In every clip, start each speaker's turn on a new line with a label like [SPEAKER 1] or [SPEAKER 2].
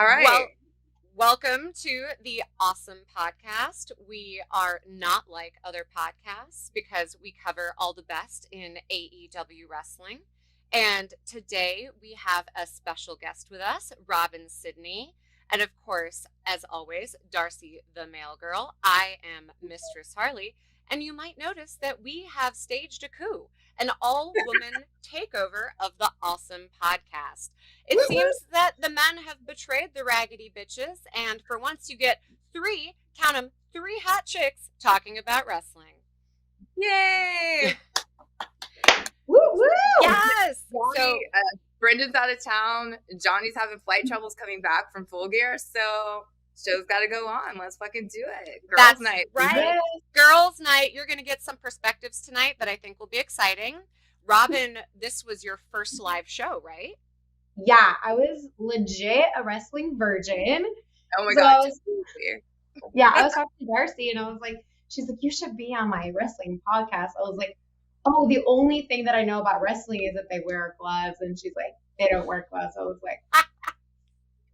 [SPEAKER 1] All right.
[SPEAKER 2] Well, welcome to the Awesome Podcast. We are not like other podcasts because we cover all the best in AEW wrestling. And today we have a special guest with us, Robin Sydney. And of course, as always, Darcy the Mail Girl. I am Mistress Harley. And you might notice that we have staged a coup, an all-woman takeover of the Awesome Podcast. It seems that the men have betrayed the raggedy bitches, and for once you get three, count them, three hot chicks talking about wrestling.
[SPEAKER 1] Yay!
[SPEAKER 3] Woo woo!
[SPEAKER 2] Yes!
[SPEAKER 1] Johnny, Brendan's out of town. Johnny's having flight troubles coming back from Full Gear, so show's got to go on. Let's fucking do it. Girls' night.
[SPEAKER 2] Right.
[SPEAKER 3] Yes.
[SPEAKER 2] Girls' night. You're going to get some perspectives tonight that I think will be exciting. Robin, this was your first live show, right?
[SPEAKER 3] Yeah, I was legit a wrestling virgin.
[SPEAKER 1] Oh my
[SPEAKER 3] So
[SPEAKER 1] god.
[SPEAKER 3] I was talking to Darcy and I was like, she's like, you should be on my wrestling podcast. I was like, oh, the only thing that I know about wrestling is that they wear gloves. And she's like, they don't wear gloves. I was like,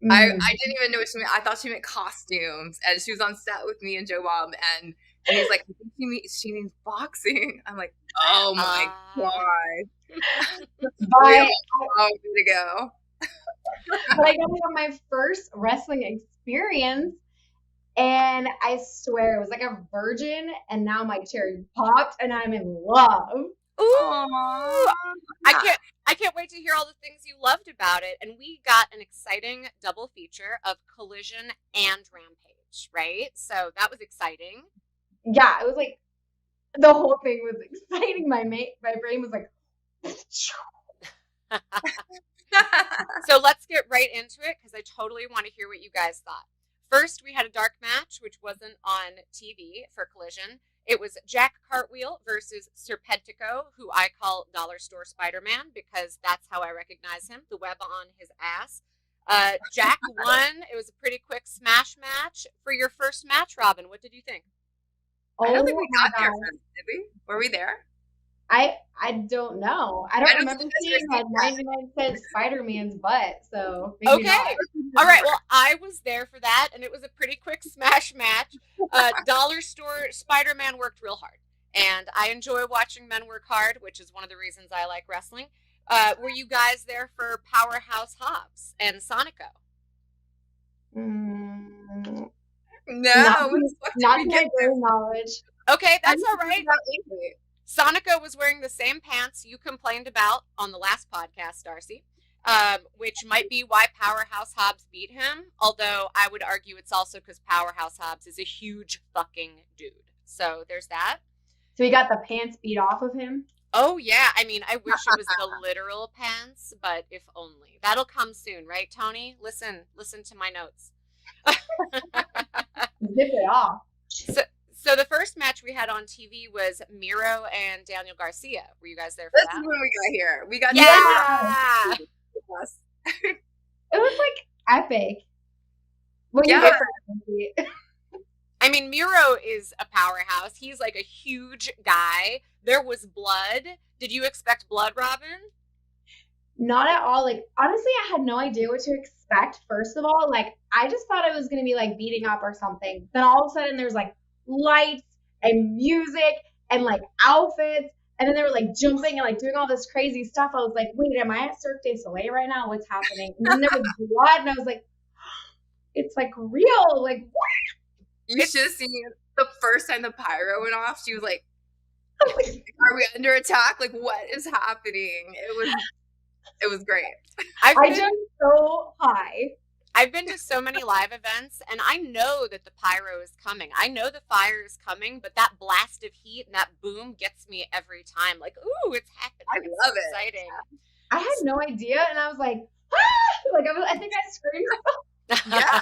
[SPEAKER 1] I didn't even know what she meant. I thought she meant costumes. And she was on set with me and Joe Bob. And he's like, I think she means boxing. I'm like, oh my god.
[SPEAKER 3] But
[SPEAKER 1] Oh, way to go.
[SPEAKER 3] I got on my first wrestling experience, and I swear it was like a virgin, and now my cherry popped, and I'm in love.
[SPEAKER 2] Ooh! I can't wait to hear all the things you loved about it. And we got an exciting double feature of Collision and Rampage, right? So that was exciting.
[SPEAKER 3] Yeah, it was like the whole thing was exciting. My brain was like,
[SPEAKER 2] So let's get right into it because I totally want to hear what you guys thought. First, we had a dark match, which wasn't on TV for Collision. It was Jack Cartwheel versus Serpentico, who I call Dollar Store Spider-Man because that's how I recognize him, the web on his ass. Jack won. It was a pretty quick smash match. For your first match, Robin, what did you think?
[SPEAKER 1] I don't think
[SPEAKER 3] oh
[SPEAKER 1] we
[SPEAKER 3] my
[SPEAKER 1] got there
[SPEAKER 3] God.
[SPEAKER 1] first, did we? Were we there?
[SPEAKER 3] I don't know. I don't remember
[SPEAKER 1] think
[SPEAKER 3] seeing
[SPEAKER 1] I
[SPEAKER 3] like 99-cent Spider-Man's butt, so maybe
[SPEAKER 2] Okay.
[SPEAKER 3] not.
[SPEAKER 2] All right. Well, I was there for that, and it was a pretty quick smash match. Dollar Store Spider-Man worked real hard, and I enjoy watching men work hard, which is one of the reasons I like wrestling. Were you guys there for Powerhouse Hobbs and Sonico?
[SPEAKER 3] Mm,
[SPEAKER 1] No. What the fuck did
[SPEAKER 3] not
[SPEAKER 1] we
[SPEAKER 3] to
[SPEAKER 1] get
[SPEAKER 3] my
[SPEAKER 1] there?
[SPEAKER 3] great knowledge.
[SPEAKER 2] Okay, that's
[SPEAKER 1] I
[SPEAKER 2] all right.
[SPEAKER 1] didn't think about it.
[SPEAKER 2] Sonico was wearing the same pants you complained about on the last podcast, Darcy, which might be why Powerhouse Hobbs beat him. Although I would argue it's also because Powerhouse Hobbs is a huge fucking dude. So there's that.
[SPEAKER 3] So he got the pants beat off of him.
[SPEAKER 2] Oh, yeah. I mean, I wish it was the literal pants, but if only. That'll come soon, right, Tony? Listen to my notes.
[SPEAKER 3] Zip it off.
[SPEAKER 2] So the first match we had on TV was Miro and Daniel Garcia. Were you guys there for
[SPEAKER 1] This
[SPEAKER 2] that?
[SPEAKER 1] is when we got here. We got
[SPEAKER 2] Yeah.
[SPEAKER 1] Yes.
[SPEAKER 3] It was like epic. What
[SPEAKER 1] Yeah.
[SPEAKER 3] you get for it?
[SPEAKER 2] I mean, Miro is a powerhouse. He's like a huge guy. There was blood. Did you expect blood, Robin?
[SPEAKER 3] Not at all. Like, honestly, I had no idea what to expect, first of all. Like, I just thought it was going to be like beating up or something. Then all of a sudden, there's like lights and music and like outfits. And then they were like jumping and like doing all this crazy stuff. I was like, wait, am I at Cirque du Soleil right now? What's happening? And then there was blood, and I was like, it's like real. Like, what?
[SPEAKER 1] You should have seen the first time the pyro went off. She was like, "Are we under attack? Like, what is happening?" It was great.
[SPEAKER 3] I jumped so high.
[SPEAKER 2] I've been to so many live events, and I know that the pyro is coming. I know the fire is coming, but that blast of heat and that boom gets me every time. Like, ooh, it's happening.
[SPEAKER 1] I
[SPEAKER 2] It's
[SPEAKER 1] love
[SPEAKER 2] so
[SPEAKER 1] it.
[SPEAKER 2] exciting.
[SPEAKER 3] I had no idea, and I was like, ah! Like I think I screamed.
[SPEAKER 1] Yeah.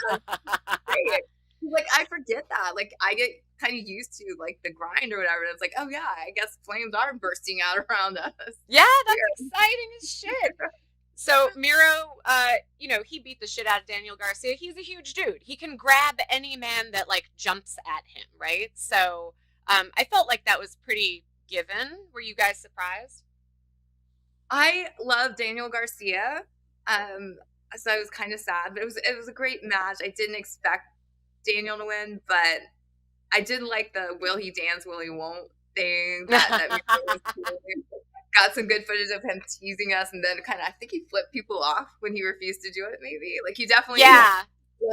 [SPEAKER 1] Great. Like, I forget that. Like, I get kind of used to like the grind or whatever. And it's like, oh yeah, I guess flames are bursting out around us.
[SPEAKER 2] Yeah, that's exciting as shit. So Miro, he beat the shit out of Daniel Garcia. He's a huge dude. He can grab any man that like jumps at him, right? So I felt like that was pretty given. Were you guys surprised?
[SPEAKER 1] I love Daniel Garcia. So I was kind of sad, but it was a great match. I didn't expect Daniel to win, but I did like the will he dance, will he won't thing. That got some good footage of him teasing us, and then kind of I think he flipped people off when he refused to do it. Maybe like he definitely let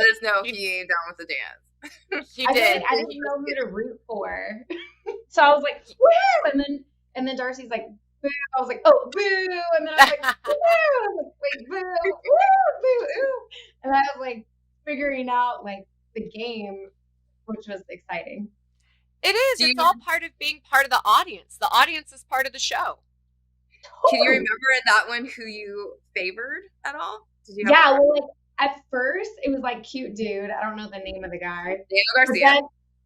[SPEAKER 1] us know if he ain't down with the dance.
[SPEAKER 2] He did.
[SPEAKER 3] I didn't know who to root for, so I was like, woo! And then Darcy's like, boo. I was like, oh, boo! And then I was like, boo! I was like, wait, boo! Woo! Boo! Ooh! And I was like figuring out like the game, which was exciting.
[SPEAKER 2] It is. It's all part of being part of the audience. The audience is part of the show.
[SPEAKER 1] Can you remember that one who you favored at all? Did you?
[SPEAKER 3] Yeah, well, like at first it was like cute dude. I don't know the name of the guy.
[SPEAKER 1] Daniel Garcia.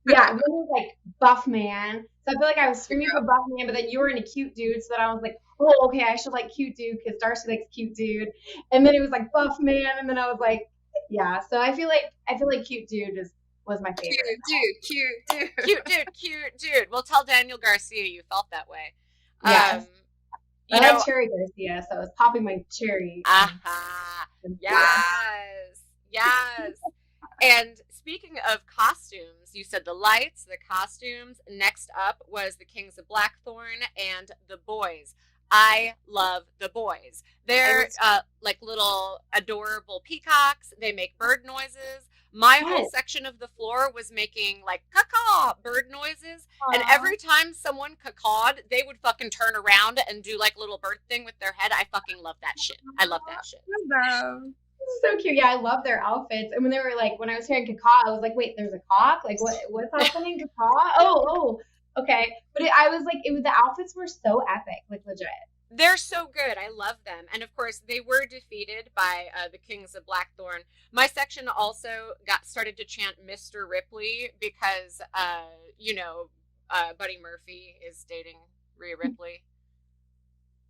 [SPEAKER 3] Then it was like buff man. So I feel like I was screaming for buff man, but then you were in a cute dude. So then I was like, oh, okay, I should like cute dude because Darcy likes cute dude. And then it was like buff man, and then I was like, yeah. So I feel like cute dude was my favorite.
[SPEAKER 2] Cute dude. Well, tell Daniel Garcia you felt that way.
[SPEAKER 3] Yes. I like Cherry Garcia, so I was popping my cherry.
[SPEAKER 2] Yes. And speaking of costumes, you said the lights, the costumes. Next up was the Kings of Blackthorn and the Boys. I love the Boys. They're like little adorable peacocks. They make bird noises. My whole section of the floor was making like caw bird noises. Aww. And every time someone cawed, they would fucking turn around and do like little bird thing with their head. I fucking love that shit. I love that shit.
[SPEAKER 3] So cute. Yeah, I love their outfits. And when they were like, when I was hearing caw, I was like, wait, there's a cock? Like what's happening? Caw? Oh, okay. But the outfits were so epic, like legit.
[SPEAKER 2] They're so good. I love them. And of course, they were defeated by the Kings of Blackthorn. My section also started to chant Mr. Ripley because, Buddy Murphy is dating Rhea Ripley.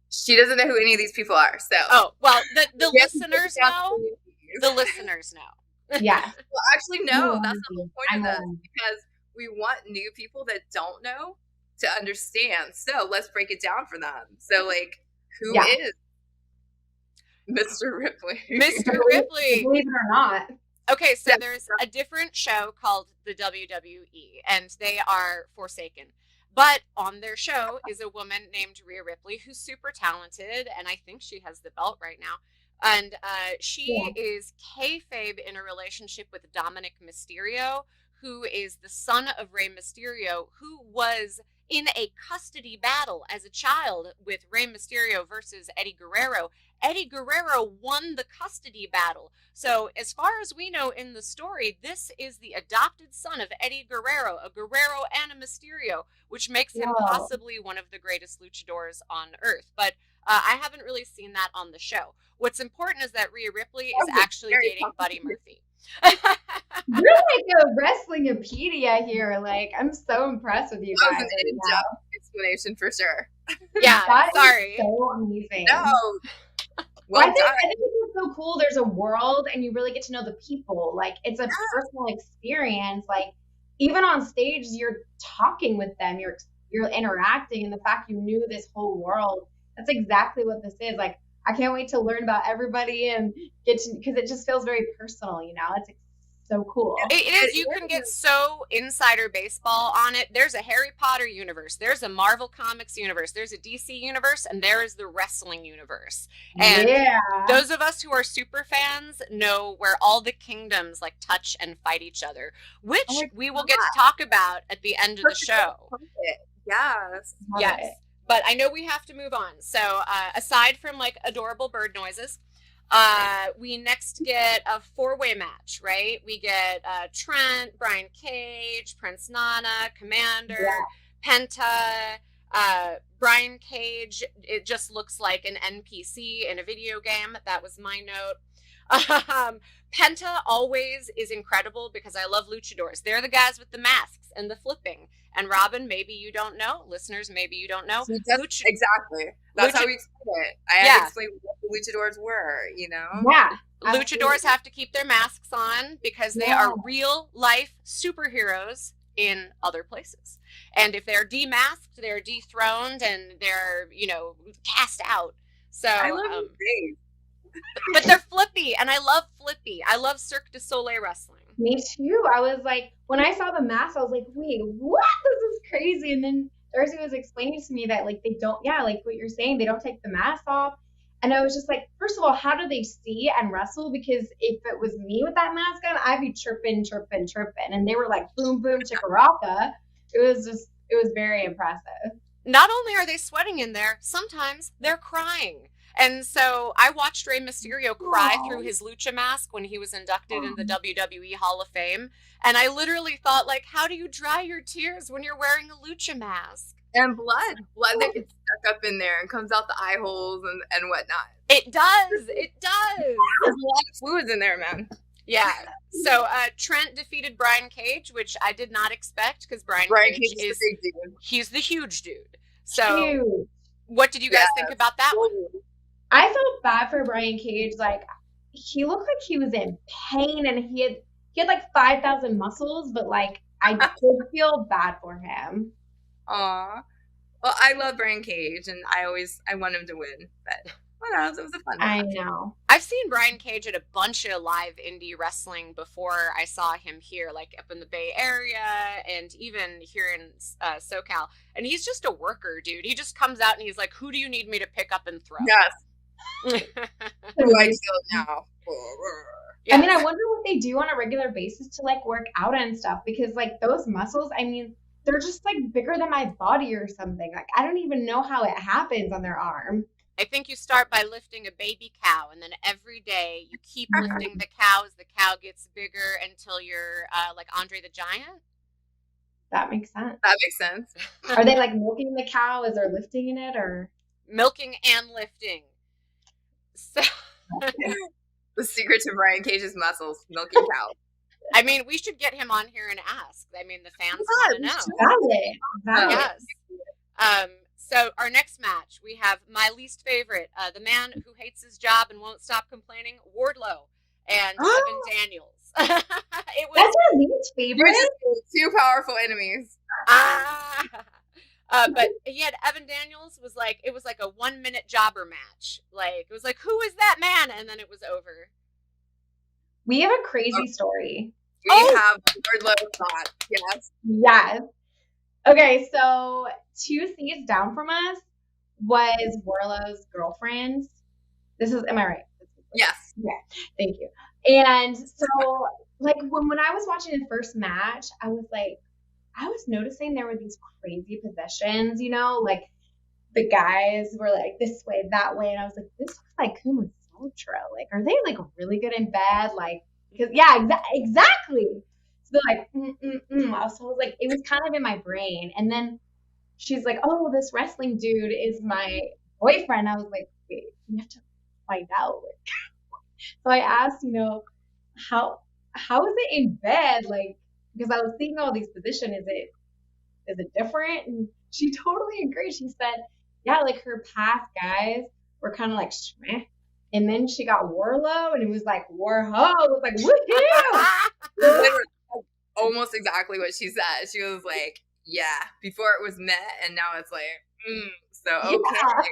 [SPEAKER 1] She doesn't know who any of these people are, so.
[SPEAKER 2] Oh, well, the listeners know. The listeners know.
[SPEAKER 3] Yeah.
[SPEAKER 1] Well, actually, no. That's not the point of this. Because we want new people that don't know to understand. So let's break it down for them. So, like, who is Mr. Ripley?
[SPEAKER 2] Mr. Ripley.
[SPEAKER 3] Believe it or not.
[SPEAKER 2] Okay, so there's a different show called the WWE, and they are Forsaken. But on their show is a woman named Rhea Ripley who's super talented, and I think she has the belt right now. And she is kayfabe in a relationship with Dominic Mysterio, who is the son of Rey Mysterio, who was in a custody battle as a child with Rey Mysterio versus Eddie Guerrero. Eddie Guerrero won the custody battle. So as far as we know in the story, this is the adopted son of Eddie Guerrero, a Guerrero and a Mysterio, which makes him possibly one of the greatest luchadors on earth. But I haven't really seen that on the show. What's important is that Rhea Ripley is actually dating Buddy Murphy.
[SPEAKER 3] You're like a wrestlingopedia here. Like, I'm so impressed with you guys.
[SPEAKER 1] That was an in-depth explanation for sure.
[SPEAKER 2] Yeah,
[SPEAKER 3] sorry. So amazing.
[SPEAKER 1] No.
[SPEAKER 3] Well, I think it's so cool. There's a world, and you really get to know the people. Like, it's a personal experience. Like, even on stage, you're talking with them. You're interacting, and the fact you knew this whole world. That's exactly what this is. Like, I can't wait to learn about everybody and because it just feels very personal, you know? It's so cool.
[SPEAKER 2] It is. You can get so insider baseball on it. There's a Harry Potter universe. There's a Marvel Comics universe. There's a DC universe, and there is the wrestling universe. And those of us who are super fans know where all the kingdoms like touch and fight each other, which we will get to talk about at the end of the show. Yes. But I know we have to move on. So aside from like adorable bird noises, we next get a 4-way match, right? We get Trent, Brian Cage, Prince Nana, Commander, Penta. Brian Cage, it just looks like an NPC in a video game. That was my note. Penta always is incredible because I love luchadors. They're the guys with the masks and the flipping. And Robin, maybe you don't know. Listeners, maybe you don't know.
[SPEAKER 1] Exactly. That's how we explain it. I had to explain what the luchadors were, you know?
[SPEAKER 3] Yeah.
[SPEAKER 2] Luchadors have to keep their masks on because they are real life superheroes in other places. And if they're demasked, they're dethroned and they're, cast out. So
[SPEAKER 1] I love your face.
[SPEAKER 2] But they're flippy, and I love flippy. I love Cirque du Soleil wrestling.
[SPEAKER 3] Me too. I was like, when I saw the mask, I was like, wait, what? This is crazy. And then Darcy was explaining to me that like they don't, like what you're saying, they don't take the mask off. And I was just like, first of all, how do they see and wrestle? Because if it was me with that mask on, I'd be chirping. And they were like, boom, boom, chickaraka. It was very impressive.
[SPEAKER 2] Not only are they sweating in there, sometimes they're crying. And so I watched Rey Mysterio cry through his lucha mask when he was inducted in the WWE Hall of Fame. And I literally thought, like, how do you dry your tears when you're wearing a lucha mask?
[SPEAKER 1] And blood that gets stuck up in there and comes out the eye holes and whatnot.
[SPEAKER 2] It does. There's
[SPEAKER 1] a lot of fluids in there, man.
[SPEAKER 2] Yeah. So Trent defeated Brian Cage, which I did not expect because Brian Cage is the big dude. He's the huge dude. So huge. What did you guys think about that one?
[SPEAKER 3] I felt bad for Brian Cage. Like, he looked like he was in pain, and he had like 5,000 muscles, but like I did feel bad for him.
[SPEAKER 1] Aw. Well, I love Brian Cage, and I want him to win, but it was a fun match.
[SPEAKER 3] I know.
[SPEAKER 2] I've seen Brian Cage at a bunch of live indie wrestling before I saw him here, like up in the Bay Area and even here in SoCal. And he's just a worker, dude. He just comes out and he's like, who do you need me to pick up and throw?
[SPEAKER 1] Yes. Who I feel now.
[SPEAKER 3] Yes. I mean, I wonder what they do on a regular basis to like work out and stuff, because like those muscles, I mean, they're just like bigger than my body or something. Like, I don't even know how it happens on their arm.
[SPEAKER 2] I think you start by lifting a baby cow, and then every day you keep lifting the cow as the cow gets bigger until you're like Andre the Giant.
[SPEAKER 3] That makes sense.
[SPEAKER 1] That makes sense.
[SPEAKER 3] Are they like milking the cow as they're lifting in it, or
[SPEAKER 2] milking and lifting? So
[SPEAKER 1] the secret to Brian Cage's muscles, milking cow.
[SPEAKER 2] I mean, we should get him on here and ask. I mean, the fans want to know.
[SPEAKER 3] Valid.
[SPEAKER 2] So our next match, we have my least favorite, the man who hates his job and won't stop complaining, Wardlow, and Evan Daniels.
[SPEAKER 3] That's our least favorite.
[SPEAKER 1] Two powerful enemies.
[SPEAKER 2] But he had Evan Daniels it was like a 1 minute jobber match. Like, it was like, who is that man? And then it was over.
[SPEAKER 3] We have a crazy story.
[SPEAKER 1] We have Wardlow thought. Yes.
[SPEAKER 3] Yes. Okay, so 2 seats down from us was Wardlow's girlfriend. Am I right?
[SPEAKER 1] Yes.
[SPEAKER 3] Yeah. Thank you. And so, like, when I was watching the first match, I was noticing there were these crazy positions, you know, like the guys were like this way, that way, and I was like, this looks like Kuma Sutra. Like, are they like really good in bed? Like, because exactly. So like, So I was like, it was kind of in my brain. And then she's like, oh, this wrestling dude is my boyfriend. I was like, wait, we have to find out. So I asked, you know, how is it in bed? Like, because I was seeing all these positions. Is it different? And she totally agreed. She said, yeah, like her past guys were kind of like, shmeh. And then she got Wardlow, and it was like, Warho. It was like, woohoo!
[SPEAKER 1] Almost exactly what she said. She was like, yeah, before it was met, and now it's like, so okay. Yeah.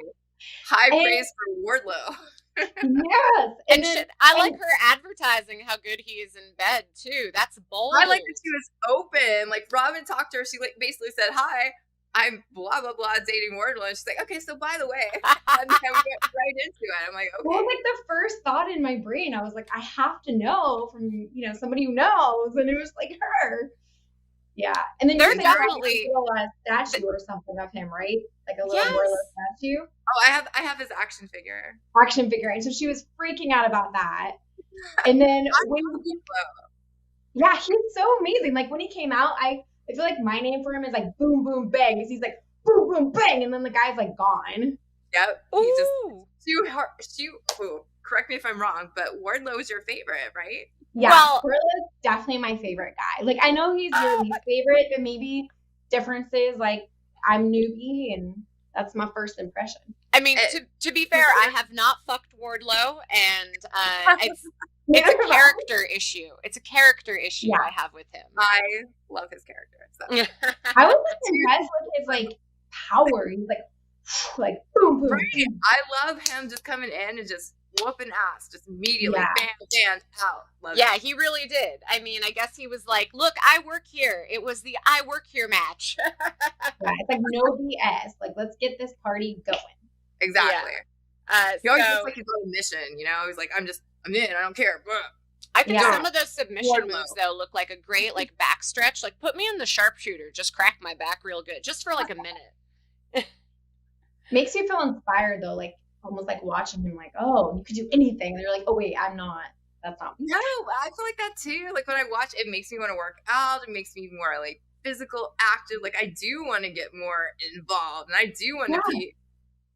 [SPEAKER 1] High praise for Wardlow.
[SPEAKER 3] Yes.
[SPEAKER 2] And I like her advertising how good he is in bed, too. That's bold.
[SPEAKER 1] I like that she was open. Like, Robin talked to her. She like basically said, hi, I'm blah, blah, blah, dating Wardlow. And she's like, okay, so by the way. And then we went right into it. I'm like, okay.
[SPEAKER 3] Well, like the first thought in my brain, I was like, I have to know from, you know, somebody who knows. And it was like her. Yeah. And then
[SPEAKER 2] there's definitely
[SPEAKER 3] a statue or something of him, right? Like a little Wardlow statue.
[SPEAKER 1] Oh, I have his action figure.
[SPEAKER 3] And so she was freaking out about that. And then yeah, he's so amazing. Like when he came out, I feel like my name for him is like boom boom bang, because he's like boom boom bang, and then the guy's like gone.
[SPEAKER 1] Yep. He just correct me if I'm wrong, but Wardlow is your favorite, right?
[SPEAKER 3] Yeah, well, Wardlow's definitely my favorite guy. Like I know he's your least favorite, but maybe differences, like I'm newbie and that's my first impression.
[SPEAKER 2] I mean, to be fair, I have not fucked Wardlow, and it's a character issue. It's a character issue I have with him.
[SPEAKER 1] I love his character. So.
[SPEAKER 3] I was impressed with his like power. He's like boom boom.
[SPEAKER 1] Right. I love him just coming in and just whooping ass just immediately.
[SPEAKER 3] Yeah.
[SPEAKER 1] Bam, out. Love
[SPEAKER 2] Yeah,
[SPEAKER 1] it.
[SPEAKER 2] he really did. I mean, I guess he was like, look, I work here. It was the I work here match.
[SPEAKER 3] Yeah, it's like no BS. Like, let's get this party going.
[SPEAKER 1] Exactly.
[SPEAKER 2] Yeah.
[SPEAKER 1] He always looks like his own mission, you know? He's like, I'm in, I don't care.
[SPEAKER 2] I think
[SPEAKER 3] Yeah.
[SPEAKER 2] some of those submission moves, though, look like a great, like, back stretch. Like, put me in the sharpshooter. Just crack my back real good. Just for, like, a minute.
[SPEAKER 3] Makes you feel inspired, though. Like, almost like watching him, like, oh, you could do anything. And you're like, oh, wait, I'm not. That's not.
[SPEAKER 1] No, I feel like that, too. Like, when I watch, it makes me want to work out. It makes me more, like, physical, active. Like, I do want to get more involved. And I do want to be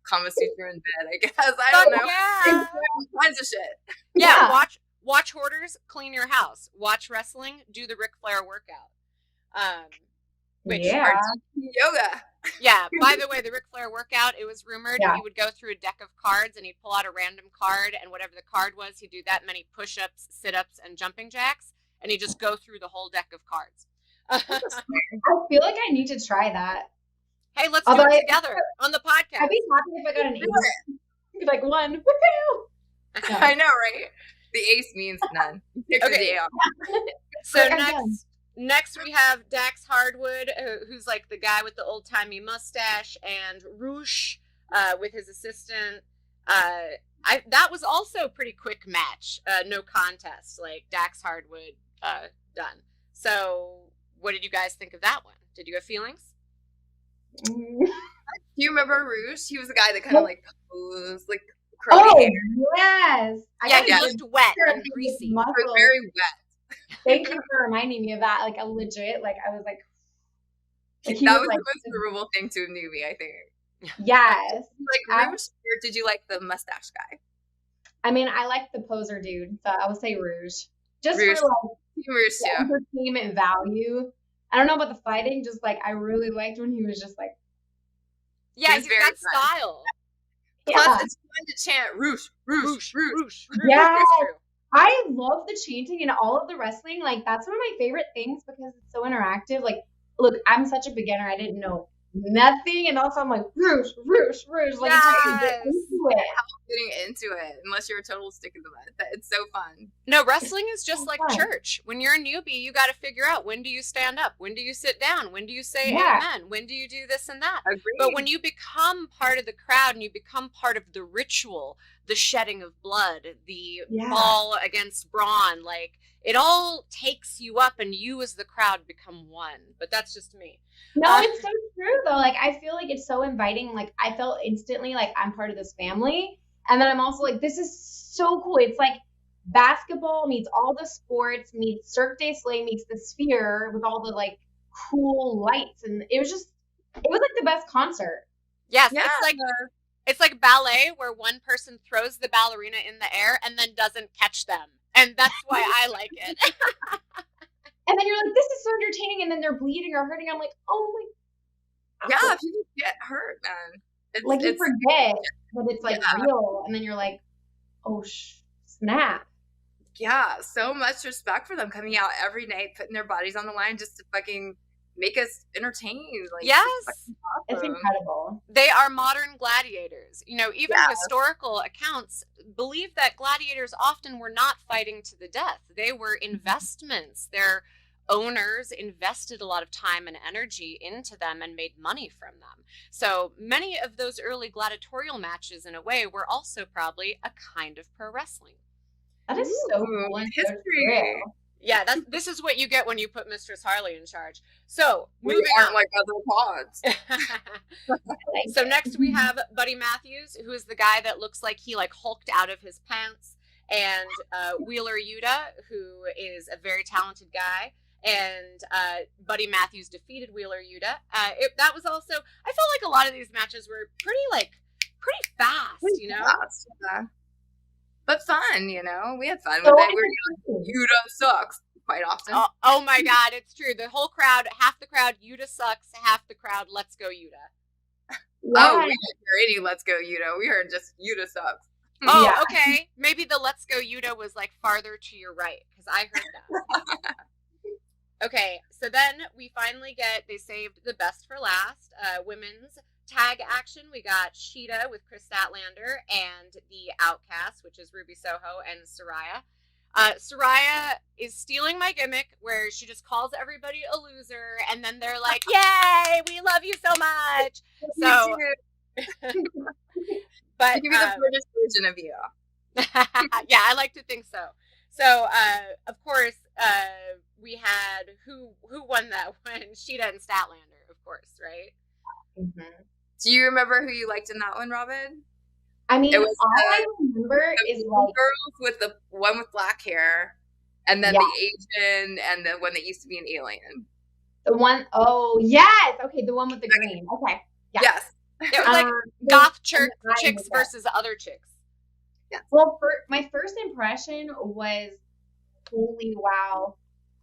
[SPEAKER 1] Kama Sutra in bed, I guess. I don't know.
[SPEAKER 2] Yeah.
[SPEAKER 1] All kinds of shit.
[SPEAKER 2] Yeah, watch Hoarders clean your house. Watch wrestling, do the Ric Flair workout. Which
[SPEAKER 1] yoga.
[SPEAKER 2] Yeah, by the way, the Ric Flair workout, it was rumored
[SPEAKER 3] Yeah.
[SPEAKER 2] he would go through a deck of cards and he'd pull out a random card, and whatever the card was, he'd do that many push-ups, sit-ups, and jumping jacks, and he'd just go through the whole deck of cards.
[SPEAKER 3] I feel like I need to try that.
[SPEAKER 2] Hey, let's do it together on the podcast.
[SPEAKER 3] I'd be happy if I got an ace. Like one. Woo-hoo!
[SPEAKER 1] I know, right? The ace means none. Take the day off.
[SPEAKER 2] So next we have Dax Hardwood, who's like the guy with the old-timey mustache, and Roosh with his assistant. That was also a pretty quick match. No contest. Like, Dax Hardwood done. So what did you guys think of that one? Did you have feelings?
[SPEAKER 1] Do you remember Roosh? He was the guy that kind of like posed, like curly hair.
[SPEAKER 3] Yes.
[SPEAKER 2] He looked wet and greasy.
[SPEAKER 1] Very wet.
[SPEAKER 3] Thank you for reminding me of that. Like, a legit, like, I was like
[SPEAKER 1] that was the most memorable thing to a newbie, I think.
[SPEAKER 3] Yes.
[SPEAKER 1] Like Roosh, or did you like the mustache guy?
[SPEAKER 3] I mean, I like the poser dude, so I would say Rouge. Just
[SPEAKER 1] Rouge.
[SPEAKER 3] for like
[SPEAKER 1] Roosh,
[SPEAKER 3] the entertainment value. I don't know about the fighting, just like I really liked when he was just like.
[SPEAKER 2] Yeah, he's got style.
[SPEAKER 1] Plus, it's fun to chant Roosh, Roosh, Roosh.
[SPEAKER 3] Yeah. I love the chanting in all of the wrestling. Like, that's one of my favorite things because it's so interactive. Like, look, I'm such a beginner. I didn't know nothing. And also I'm like, Roosh, Roosh, Roosh. Like,
[SPEAKER 1] getting into it, unless you're a total stick in the mud. It's so fun.
[SPEAKER 2] No, wrestling is just like church. When you're a newbie, you got to figure out, when do you stand up? When do you sit down? When do you say amen? When do you do this and that?
[SPEAKER 1] Agreed.
[SPEAKER 2] But when you become part of the crowd and you become part of the ritual, the shedding of blood, the ball against brawn, like, it all takes you up and you as the crowd become one. But that's just me.
[SPEAKER 3] No, it's so true, though. Like, I feel like it's so inviting. Like, I felt instantly like I'm part of this family. And then I'm also like, this is so cool. It's like basketball meets all the sports, meets Cirque du Soleil, meets the Sphere with all the, like, cool lights. And it was like the best concert.
[SPEAKER 2] Yes, it's like ballet where one person throws the ballerina in the air and then doesn't catch them. And that's why I like it.
[SPEAKER 3] And then you're like, this is so entertaining. And then they're bleeding or hurting. I'm like, oh my God.
[SPEAKER 1] Yeah, people get hurt, man.
[SPEAKER 3] You forget that it's like real. And then you're like, oh, snap.
[SPEAKER 1] Yeah, so much respect for them coming out every night, putting their bodies on the line just to fucking make us entertained. Like,
[SPEAKER 2] yes.
[SPEAKER 3] It's incredible.
[SPEAKER 2] They are modern gladiators. You know, even historical accounts believe that gladiators often were not fighting to the death. They were investments. Their owners invested a lot of time and energy into them and made money from them. So many of those early gladiatorial matches, in a way, were also probably a kind of pro wrestling.
[SPEAKER 3] That is so cool and history.
[SPEAKER 2] Yeah, this is what you get when you put Mistress Harley in charge. So
[SPEAKER 1] we aren't like other pods.
[SPEAKER 2] So next we have Buddy Matthews, who is the guy that looks like he like hulked out of his pants, and Wheeler Yuta, who is a very talented guy. And Buddy Matthews defeated Wheeler Yuta. That was also, I felt like a lot of these matches were pretty fast, you know?
[SPEAKER 1] Fast, yeah. But fun, you know? We had fun with it. We were like, Yuta sucks quite often.
[SPEAKER 2] Oh my God, it's true. The whole crowd, half the crowd, Yuta sucks, half the crowd, let's go Yuta.
[SPEAKER 1] Oh, we didn't hear any let's go Yuta. We heard just Yuta sucks.
[SPEAKER 2] Oh, okay. Maybe the let's go Yuta was like farther to your right, because I heard that. Okay, so then we finally they saved the best for last, women's tag action, we got Sheeta with Chris Statlander and the Outcast, which is Ruby Soho and Saraya. Saraya is stealing my gimmick where she just calls everybody a loser, and then they're like, yay, we love you so much. So, but
[SPEAKER 1] you can be the British version of you.
[SPEAKER 2] Yeah, I like to think so. So, of course, we had who won that one? Sheeta and Statlander, of course, right?
[SPEAKER 3] Mm-hmm.
[SPEAKER 1] Do you remember who you liked in that one, Robin?
[SPEAKER 3] I mean, all I remember is like
[SPEAKER 1] girls with the one with black hair, and then the Asian, and the one that used to be an alien.
[SPEAKER 3] The one, oh yes, okay, the one with the green. Okay, yeah.
[SPEAKER 1] Yes,
[SPEAKER 2] it was like goth chicks versus other chicks.
[SPEAKER 3] Yeah. Well, my first impression was, holy wow,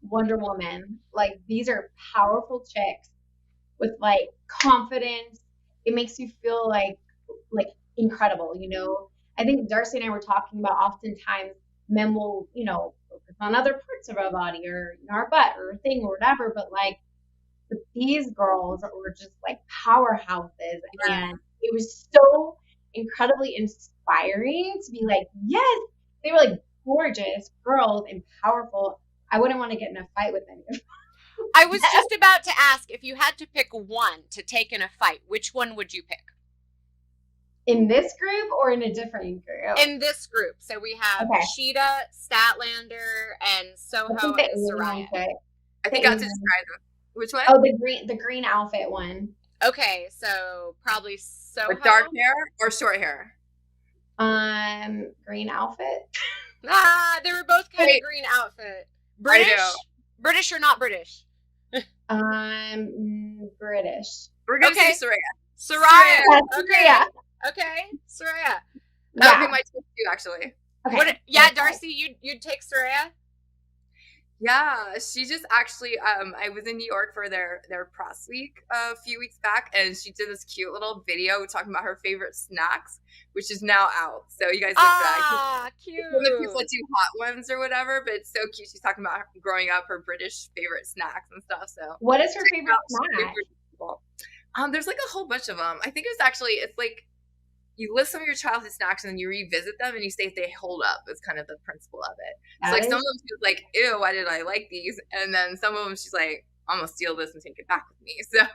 [SPEAKER 3] Wonder Woman. Like, these are powerful chicks with like confidence. It makes you feel like incredible, you know. I think Darcy and I were talking about oftentimes men will, you know, focus on other parts of our body or our butt or a thing or whatever, but like these girls were just like powerhouses, and it was so incredibly inspiring to be like, yes, they were like gorgeous girls and powerful. I wouldn't want to get in a fight with any of them.
[SPEAKER 2] I was just about to ask, if you had to pick one to take in a fight, which one would you pick?
[SPEAKER 3] In this group or in a different group?
[SPEAKER 2] In this group. So we have Sheeta, Statlander, and Soho and Saraya.
[SPEAKER 1] I think I have to describe them. Which one?
[SPEAKER 3] Oh, the green outfit one.
[SPEAKER 2] Okay, so probably Soho.
[SPEAKER 1] With dark hair or short hair?
[SPEAKER 3] Green outfit.
[SPEAKER 2] They were both kind of green outfit. British or not British?
[SPEAKER 3] British.
[SPEAKER 1] We're gonna say Saraya.
[SPEAKER 2] Saraya.
[SPEAKER 3] Okay.
[SPEAKER 2] Okay, Saraya.
[SPEAKER 1] That would be my choice too, actually.
[SPEAKER 2] Okay. Darcy, you'd take Saraya?
[SPEAKER 1] Yeah, she just actually, I was in New York for their press week a few weeks back, and she did this cute little video talking about her favorite snacks, which is now out. So you guys look that.
[SPEAKER 2] Cute.
[SPEAKER 1] Some of the people that do hot ones or whatever, but it's so cute. She's talking about growing up, her British favorite snacks and stuff. So
[SPEAKER 3] what is her favorite snack?
[SPEAKER 1] There's like a whole bunch of them. I think it's like you list some of your childhood snacks and then you revisit them and you say if they hold up. Is kind of the principle of it. So like some of them she's like, ew, why did I like these? And then some of them she's like, I'm gonna steal this and take it back with me. So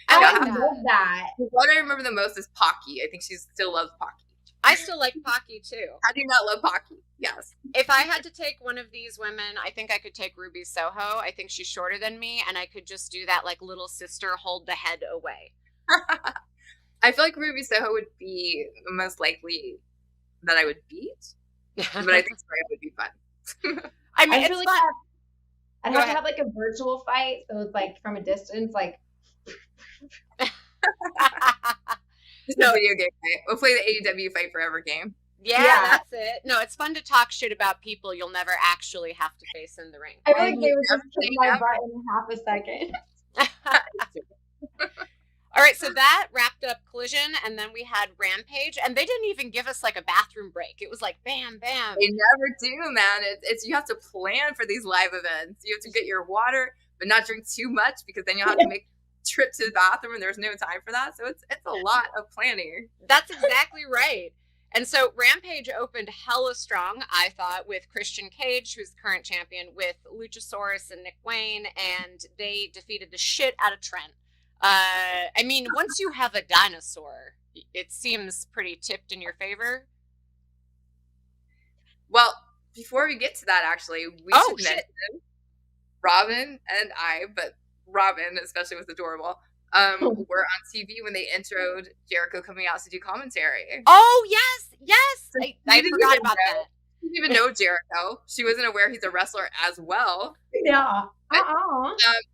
[SPEAKER 3] I love that.
[SPEAKER 1] What I remember the most is Pocky. I think she still loves Pocky.
[SPEAKER 2] I still like Pocky too.
[SPEAKER 1] How do you not love Pocky? Yes.
[SPEAKER 2] If I had to take one of these women, I think I could take Ruby Soho. I think she's shorter than me, and I could just do that like little sister hold the head away.
[SPEAKER 1] I feel like Ruby Soho would be the most likely that I would beat, but I think Saraya would be fun.
[SPEAKER 2] I mean,
[SPEAKER 3] it's fun. I'd have to have like a virtual fight, so it's like from a distance, like.
[SPEAKER 1] It's a video game fight. We'll play the AEW Fight Forever game.
[SPEAKER 2] Yeah, that's it. No, it's fun to talk shit about people you'll never actually have to face in the ring.
[SPEAKER 3] I feel like they would just kick my butt in half a second.
[SPEAKER 2] All right, so that wrapped up Collision, and then we had Rampage, and they didn't even give us like a bathroom break. It was like bam, bam.
[SPEAKER 1] They never do, man. It's you have to plan for these live events. You have to get your water, but not drink too much because then you'll have to make a trip to the bathroom, and there's no time for that. So it's a lot of planning.
[SPEAKER 2] That's exactly right. And so Rampage opened hella strong, I thought, with Christian Cage, who's the current champion, with Luchasaurus and Nick Wayne, and they defeated the shit out of Trent. I mean, once you have a dinosaur, it seems pretty tipped in your favor.
[SPEAKER 1] Well, before we get to that, actually, we should mention Robin and I, but Robin especially was adorable, were on TV when they introed Jericho coming out to do commentary.
[SPEAKER 2] Oh, yes! I forgot about that.
[SPEAKER 1] She didn't even know Jericho. She wasn't aware he's a wrestler as well.
[SPEAKER 3] Yeah.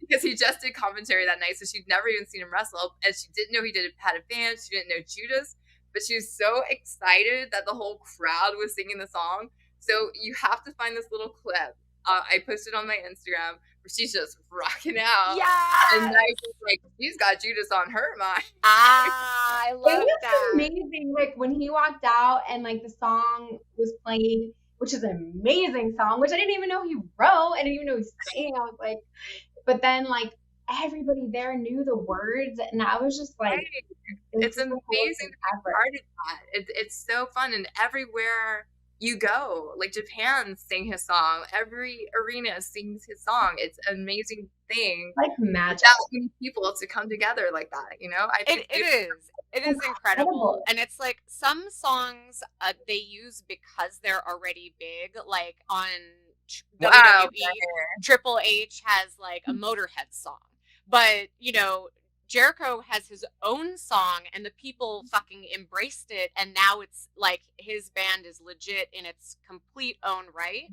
[SPEAKER 1] Because he just did commentary that night, so she'd never even seen him wrestle, and she didn't know he had a band. She didn't know Judas, but she was so excited that the whole crowd was singing the song. So you have to find this little clip. I posted on my Instagram where she's just rocking out.
[SPEAKER 2] Yeah.
[SPEAKER 1] And I was like, she's got Judas on her mind.
[SPEAKER 2] I love that.
[SPEAKER 3] Amazing. Like when he walked out and like the song was playing, which is an amazing song, which I didn't even know he wrote. I didn't even know he sang. I was like, but then like everybody there knew the words, and I was just like,
[SPEAKER 1] it's amazing to be part of that. It's so fun, and everywhere you go, like Japan sang his song, every arena sings his song. It's an amazing thing,
[SPEAKER 3] like magic.
[SPEAKER 1] That many people to come together like that, you know. I think
[SPEAKER 2] it is incredible, and it's like some songs they use because they're already big, like on WWE. Triple H has like a Motorhead song, but you know, Jericho has his own song, and the people fucking embraced it, and now it's like his band is legit in its complete own right.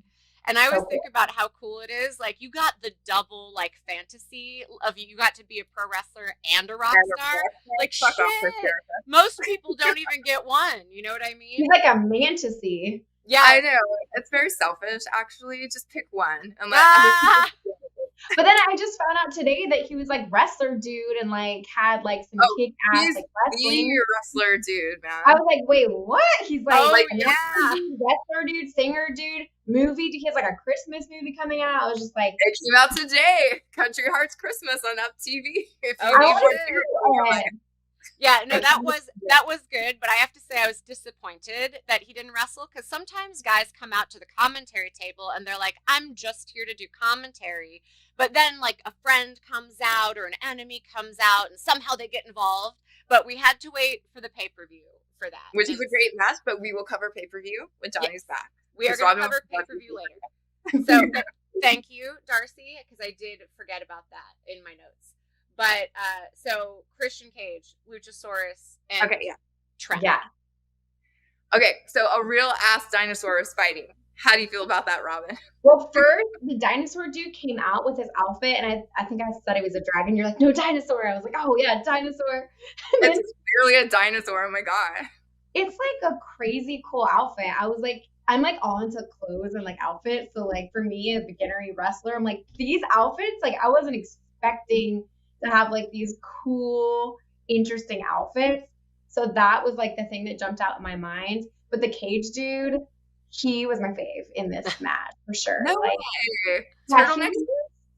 [SPEAKER 2] And I always think about how cool it is. Like, you got the double, like, fantasy of you got to be a pro wrestler and a rock star. Like,
[SPEAKER 1] fuck
[SPEAKER 2] shit. Most people don't even get one. You know what I mean?
[SPEAKER 3] He's like a fantasy.
[SPEAKER 1] Yeah, I know. It's very selfish, actually. Just pick one. And let
[SPEAKER 3] But then I just found out today that he was like wrestler dude and like had like some kick ass like wrestling.
[SPEAKER 1] He's a wrestler dude, man.
[SPEAKER 3] I was like, wait, what? He's like,
[SPEAKER 2] wrestler
[SPEAKER 3] dude, singer dude, movie. He has like a Christmas movie coming out. I was just like,
[SPEAKER 1] it came out today. Country Hearts Christmas on Up TV.
[SPEAKER 2] Yeah, no, that was good, but I have to say I was disappointed that he didn't wrestle, because sometimes guys come out to the commentary table and they're like, I'm just here to do commentary, but then like a friend comes out or an enemy comes out and somehow they get involved. But we had to wait for the pay-per-view for that,
[SPEAKER 1] which is a great match, but we will cover pay-per-view when Johnny's back.
[SPEAKER 2] We are going to cover pay-per-view later. So thank you, Darcy, because I did forget about that in my notes. But so Christian Cage, Luchasaurus, and Trent.
[SPEAKER 3] Yeah.
[SPEAKER 1] Okay, so a real ass dinosaur is fighting. How do you feel about that, Robin?
[SPEAKER 3] Well, first the dinosaur dude came out with his outfit, and I think I said it was a dragon. You're like, no, dinosaur. I was like, oh yeah, dinosaur.
[SPEAKER 1] It's clearly a dinosaur. Oh my god.
[SPEAKER 3] It's like a crazy cool outfit. I was like, I'm like all into clothes and like outfits. So like for me, a beginnery wrestler, I'm like, these outfits, like I wasn't expecting to have like these cool, interesting outfits. So that was like the thing that jumped out in my mind. But the Cage dude, he was my fave in this match for sure.
[SPEAKER 1] No
[SPEAKER 3] like,
[SPEAKER 1] way.
[SPEAKER 3] Yeah,
[SPEAKER 1] Turtleneck.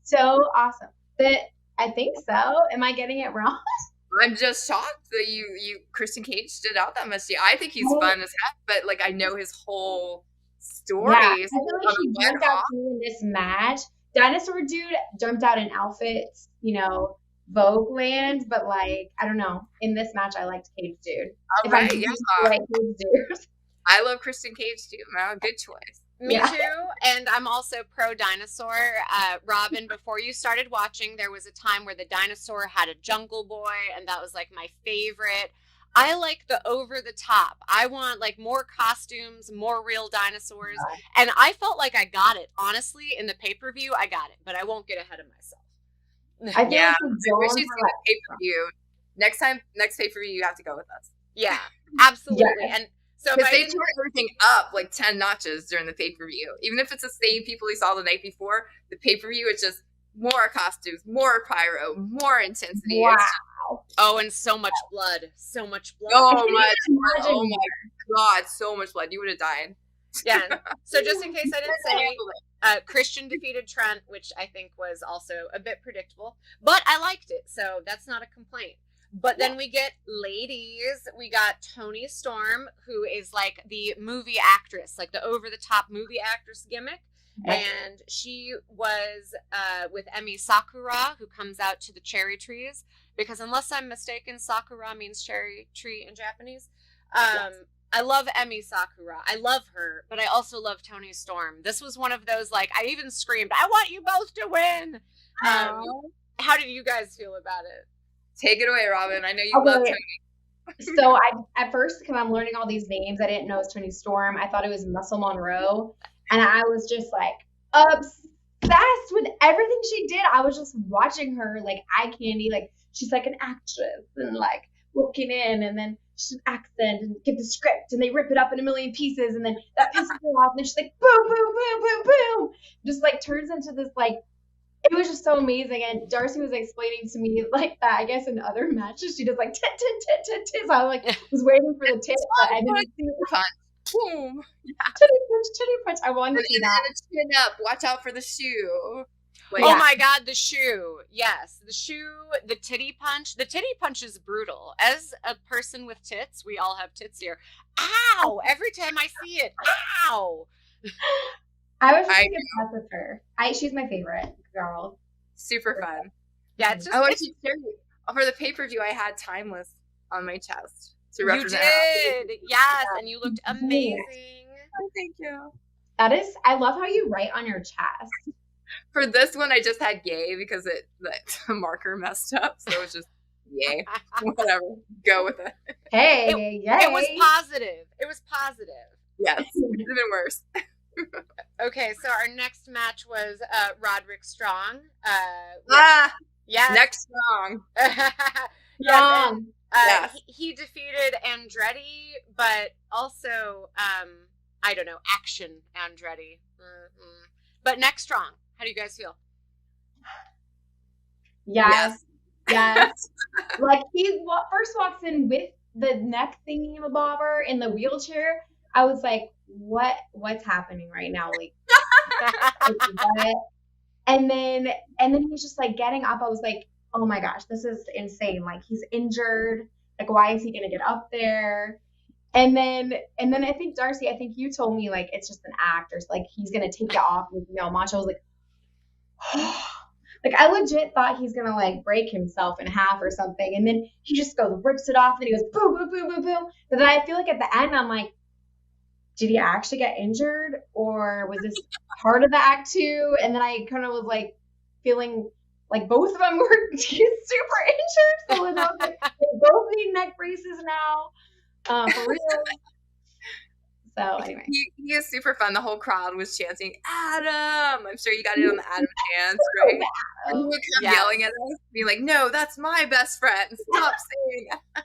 [SPEAKER 3] So awesome. But I think so. Am I getting it wrong?
[SPEAKER 1] I'm just shocked that you Christian Cage stood out that much. I think he's fun as heck, but like I know his whole story.
[SPEAKER 3] Yeah, I feel like he jumped out to me in this match. Dinosaur dude jumped out in outfits, you know, Vogue land, but like I don't know. In this match, I liked Cage dude.
[SPEAKER 1] All right, yeah.
[SPEAKER 3] Like Cage dude.
[SPEAKER 1] I love Christian Cage too, man. Good choice.
[SPEAKER 2] Me too, and I'm also pro dinosaur. Robin, before you started watching, there was a time where the dinosaur had a jungle boy, and that was like my favorite. I like the over the top. I want like more costumes, more real dinosaurs, and I felt like I got it. Honestly, in the pay-per-view, I got it, but I won't get ahead of myself.
[SPEAKER 3] I think
[SPEAKER 1] I wish you'd see the pay-per-view. Next pay-per-view, you have to go with us.
[SPEAKER 2] Yeah, absolutely. Yeah. And so
[SPEAKER 1] because they turn everything up like 10 notches during the pay-per-view. Even if it's the same people you saw the night before, the pay-per-view, it's just more costumes, more pyro, more intensity.
[SPEAKER 3] Wow.
[SPEAKER 2] Oh, and so much blood. So much blood.
[SPEAKER 1] So much blood. Oh my god, so much blood. You would have died.
[SPEAKER 2] Yeah. So just in case I didn't say, Christian defeated Trent, which I think was also a bit predictable, but I liked it, so that's not a complaint. But then we get ladies. We got Toni Storm, who is like the movie actress, like the over-the-top movie actress gimmick. And she was with Emi Sakura, who comes out to the cherry trees. Because unless I'm mistaken, Sakura means cherry tree in Japanese. I love Emi Sakura. I love her, but I also love Toni Storm. This was one of those, like, I even screamed, I want you both to win. How did you guys feel about it?
[SPEAKER 1] Take it away, Robin. I know you love Toni.
[SPEAKER 3] So at first, because I'm learning all these names, I didn't know it was Toni Storm. I thought it was Muscle Monroe. And I was just like obsessed with everything she did. I was just watching her like eye candy. Like she's like an actress and like walking in and then she's an accent and give the script and they rip it up in a million pieces and then that pisses her off and then she's like boom, boom, boom, boom, boom. Just like turns into this like, it was just so amazing. And Darcy was explaining to me like that, I guess in other matches, she does like tit, tit, tit, tit, tit. So I like was waiting for the tit, but I didn't see it.
[SPEAKER 1] Boom. Yeah.
[SPEAKER 3] Titty punch. I wanted to see that.
[SPEAKER 1] Chin up. Watch out for the shoe. Like,
[SPEAKER 2] oh my God, the shoe. Yes, the shoe, the titty punch. The titty punch is brutal. As a person with tits, we all have tits here. Ow! Every time I see it, ow!
[SPEAKER 3] I was just obsessed with her. She's my favorite girl.
[SPEAKER 1] Super fun.
[SPEAKER 2] Yeah, it's just.
[SPEAKER 1] I want to share for the pay-per-view. I had Timeless on my chest to represent.
[SPEAKER 2] You did, yes, and you looked amazing.
[SPEAKER 1] Oh, thank you.
[SPEAKER 3] That is, I love how you write on your chest.
[SPEAKER 1] For this one, I just had yay because the marker messed up, so it was just yay. Whatever, go with it.
[SPEAKER 3] Hey,
[SPEAKER 2] yay!
[SPEAKER 3] It
[SPEAKER 2] was positive. It was positive.
[SPEAKER 1] Yes, it could have been worse.
[SPEAKER 2] Okay, so our next match was Roderick Strong.
[SPEAKER 1] Yeah, next Strong.
[SPEAKER 3] Strong.
[SPEAKER 2] Yes. He defeated Andretti, but also I don't know, Action Andretti. But next Strong. How do you guys feel?
[SPEAKER 3] Yes. Like he first walks in with the neck thingy bobber in the wheelchair. I was like, what's happening right now? Like, what? And then he's just like getting up. I was like, oh my gosh, this is insane. Like he's injured. Like why is he gonna get up there? And then I think Darcy, I think you told me like it's just an act or like he's gonna take it off with Male Macho. I was like, like I legit thought he's gonna like break himself in half or something. And then he just rips it off and he goes boom, boom, boom, boom, boom. But then I feel like at the end I'm like, did he actually get injured or was this part of the act too? And then I kind of was like feeling like both of them were super injured. So I was like, they both need neck braces now. For real. So anyway.
[SPEAKER 1] He is super fun. The whole crowd was chanting, Adam! I'm sure you got it on the Adam chants, right? And he would keep yelling at us, being like, no, that's my best friend. Stop saying it.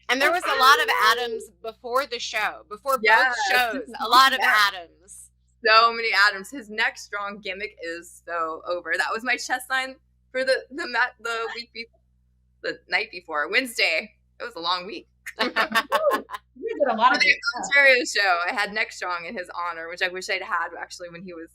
[SPEAKER 2] And there was a lot of Adams before the show, before both shows. A lot of Adams.
[SPEAKER 1] So many Adams. His neck strong gimmick is so over. That was my chest line for the week before, the night before, Wednesday. It was a long week.
[SPEAKER 3] You did a lot of
[SPEAKER 1] the Ontario show. I had neck strong in his honor, which I wish I'd had actually when he was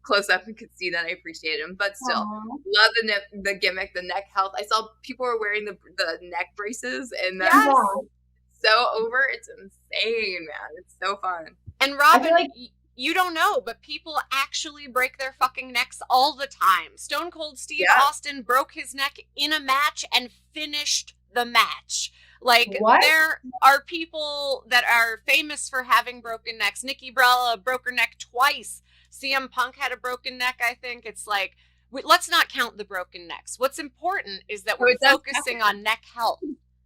[SPEAKER 1] close up and could see that. I appreciate him, but still, love the gimmick, the neck health. I saw people were wearing the neck braces, and that's so over. It's insane, man. It's so fun.
[SPEAKER 2] And Robin, you don't know, but people actually break their fucking necks all the time. Stone Cold Steve Austin broke his neck in a match and finished the match. Like, there are people that are famous for having broken necks. Nikki Bella broke her neck twice. CM Punk had a broken neck, I think. It's like, let's not count the broken necks. What's important is that we're focusing on neck health.